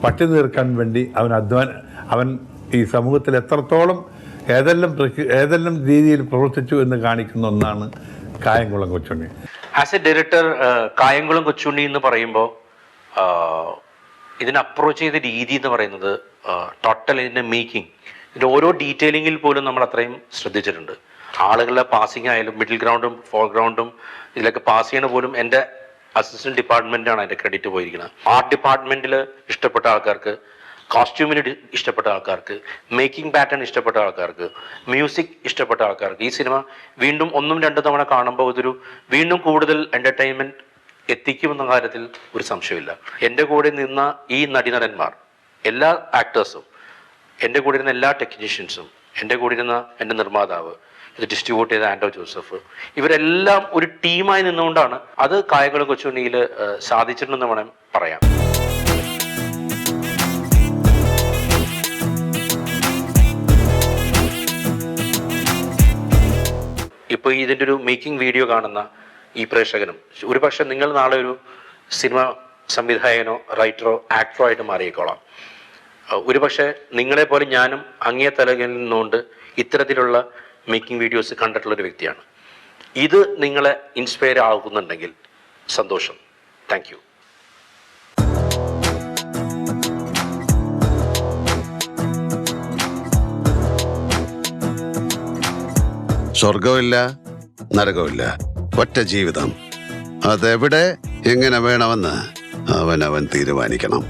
പട്ടി തീർക്കാൻ വേണ്ടി അവൻ ഈ സമൂഹത്തിൽ എത്രത്തോളം ഏതെല്ലാം രീതിയിൽ പ്രവർത്തിച്ചു എന്ന് കാണിക്കുന്ന ഒന്നാണ് Kayamkulam Kochunni. As A director Kayamkulam Kochunni എന്ന് പറയുമ്പോൾ ഇതിനെ അപ്രോച്ച് ചെയ്ത രീതി എന്ന് പറയുന്നത് ടോട്ടൽ ഇതിൻ്റെ മേക്കിംഗ്, ഇതിൻ്റെ ഓരോ ഡീറ്റെയിലിങ്ങിൽ പോലും നമ്മൾ അത്രയും ശ്രദ്ധിച്ചിട്ടുണ്ട്. ആളുകളുടെ പാസിംഗ് ആയാലും മിഡിൽ ഗ്രൗണ്ടും ഫോർഗ്രൗണ്ടും ഇതിലൊക്കെ പാസ് ചെയ്യണ പോലും എൻ്റെ അസിസ്റ്റന്റ് ഡിപ്പാർട്ട്മെൻറ്റാണ് അതിൻ്റെ ക്രെഡിറ്റ് പോയിരിക്കുന്നത്. ആർട്ട് ഡിപ്പാർട്ട്മെൻറ്റിൽ ഇഷ്ടപ്പെട്ട ആൾക്കാർക്ക്, കോസ്റ്റ്യൂമിന് ഇഷ്ടപ്പെട്ട ആൾക്കാർക്ക്, മേക്കിംഗ് പാറ്റേൺ ഇഷ്ടപ്പെട്ട ആൾക്കാർക്ക്, മ്യൂസിക് ഇഷ്ടപ്പെട്ട ആൾക്കാർക്ക് ഈ സിനിമ വീണ്ടും 1-2 തവണ കാണുമ്പോൾ ഇതൊരു വീണ്ടും കൂടുതൽ എൻ്റർടൈൻമെൻറ്റ് എത്തിക്കുമെന്ന കാര്യത്തിൽ ഒരു സംശയമില്ല. എൻ്റെ കൂടെ നിന്ന ഈ നടന്മാർ, എല്ലാ ആക്ടേഴ്സും, എൻ്റെ കൂടെ ഇരുന്ന എല്ലാ ടെക്നീഷ്യൻസും, എൻ്റെ കൂടെ ഇരുന്ന എൻ്റെ നിർമ്മാതാവ്, ഇത് ഡിസ്ട്രിബ്യൂട്ട് ചെയ്ത ആൻഡോ ജോസഫ്, ഇവരെല്ലാം ഒരു ടീമായി നിന്നുകൊണ്ടാണ് അത് കായംകുളം കൊച്ചുണ്ണിയിൽ സാധിച്ചിട്ടുണ്ടെന്ന് വേണം പറയാം. ഇപ്പോൾ ഇതിൻ്റെ ഒരു മേക്കിംഗ് വീഡിയോ കാണുന്ന ഈ പ്രേക്ഷകനും ഒരു പക്ഷേ നിങ്ങൾ നാളെ ഒരു സിനിമ സംവിധായകനോ റൈറ്ററോ ആക്ടറോ ആയിട്ട് മാറിയേക്കോളാം. ഒരു പക്ഷേ നിങ്ങളെപ്പോലെ ഞാനും അങ്ങേ തലയിൽ നിന്നുകൊണ്ട് ഇത്തരത്തിലുള്ള മേക്കിംഗ് വീഡിയോസ് കണ്ടിട്ടുള്ളൊരു വ്യക്തിയാണ്. ഇത് നിങ്ങളെ ഇൻസ്പയർ ആകുന്നുണ്ടെങ്കിൽ സന്തോഷം. Thank you. സ്വർഗമില്ല, നരകമില്ല, ഒറ്റ ജീവിതം. അതെവിടെ എങ്ങനെ വേണമെന്ന് അവനവൻ തീരുമാനിക്കണം.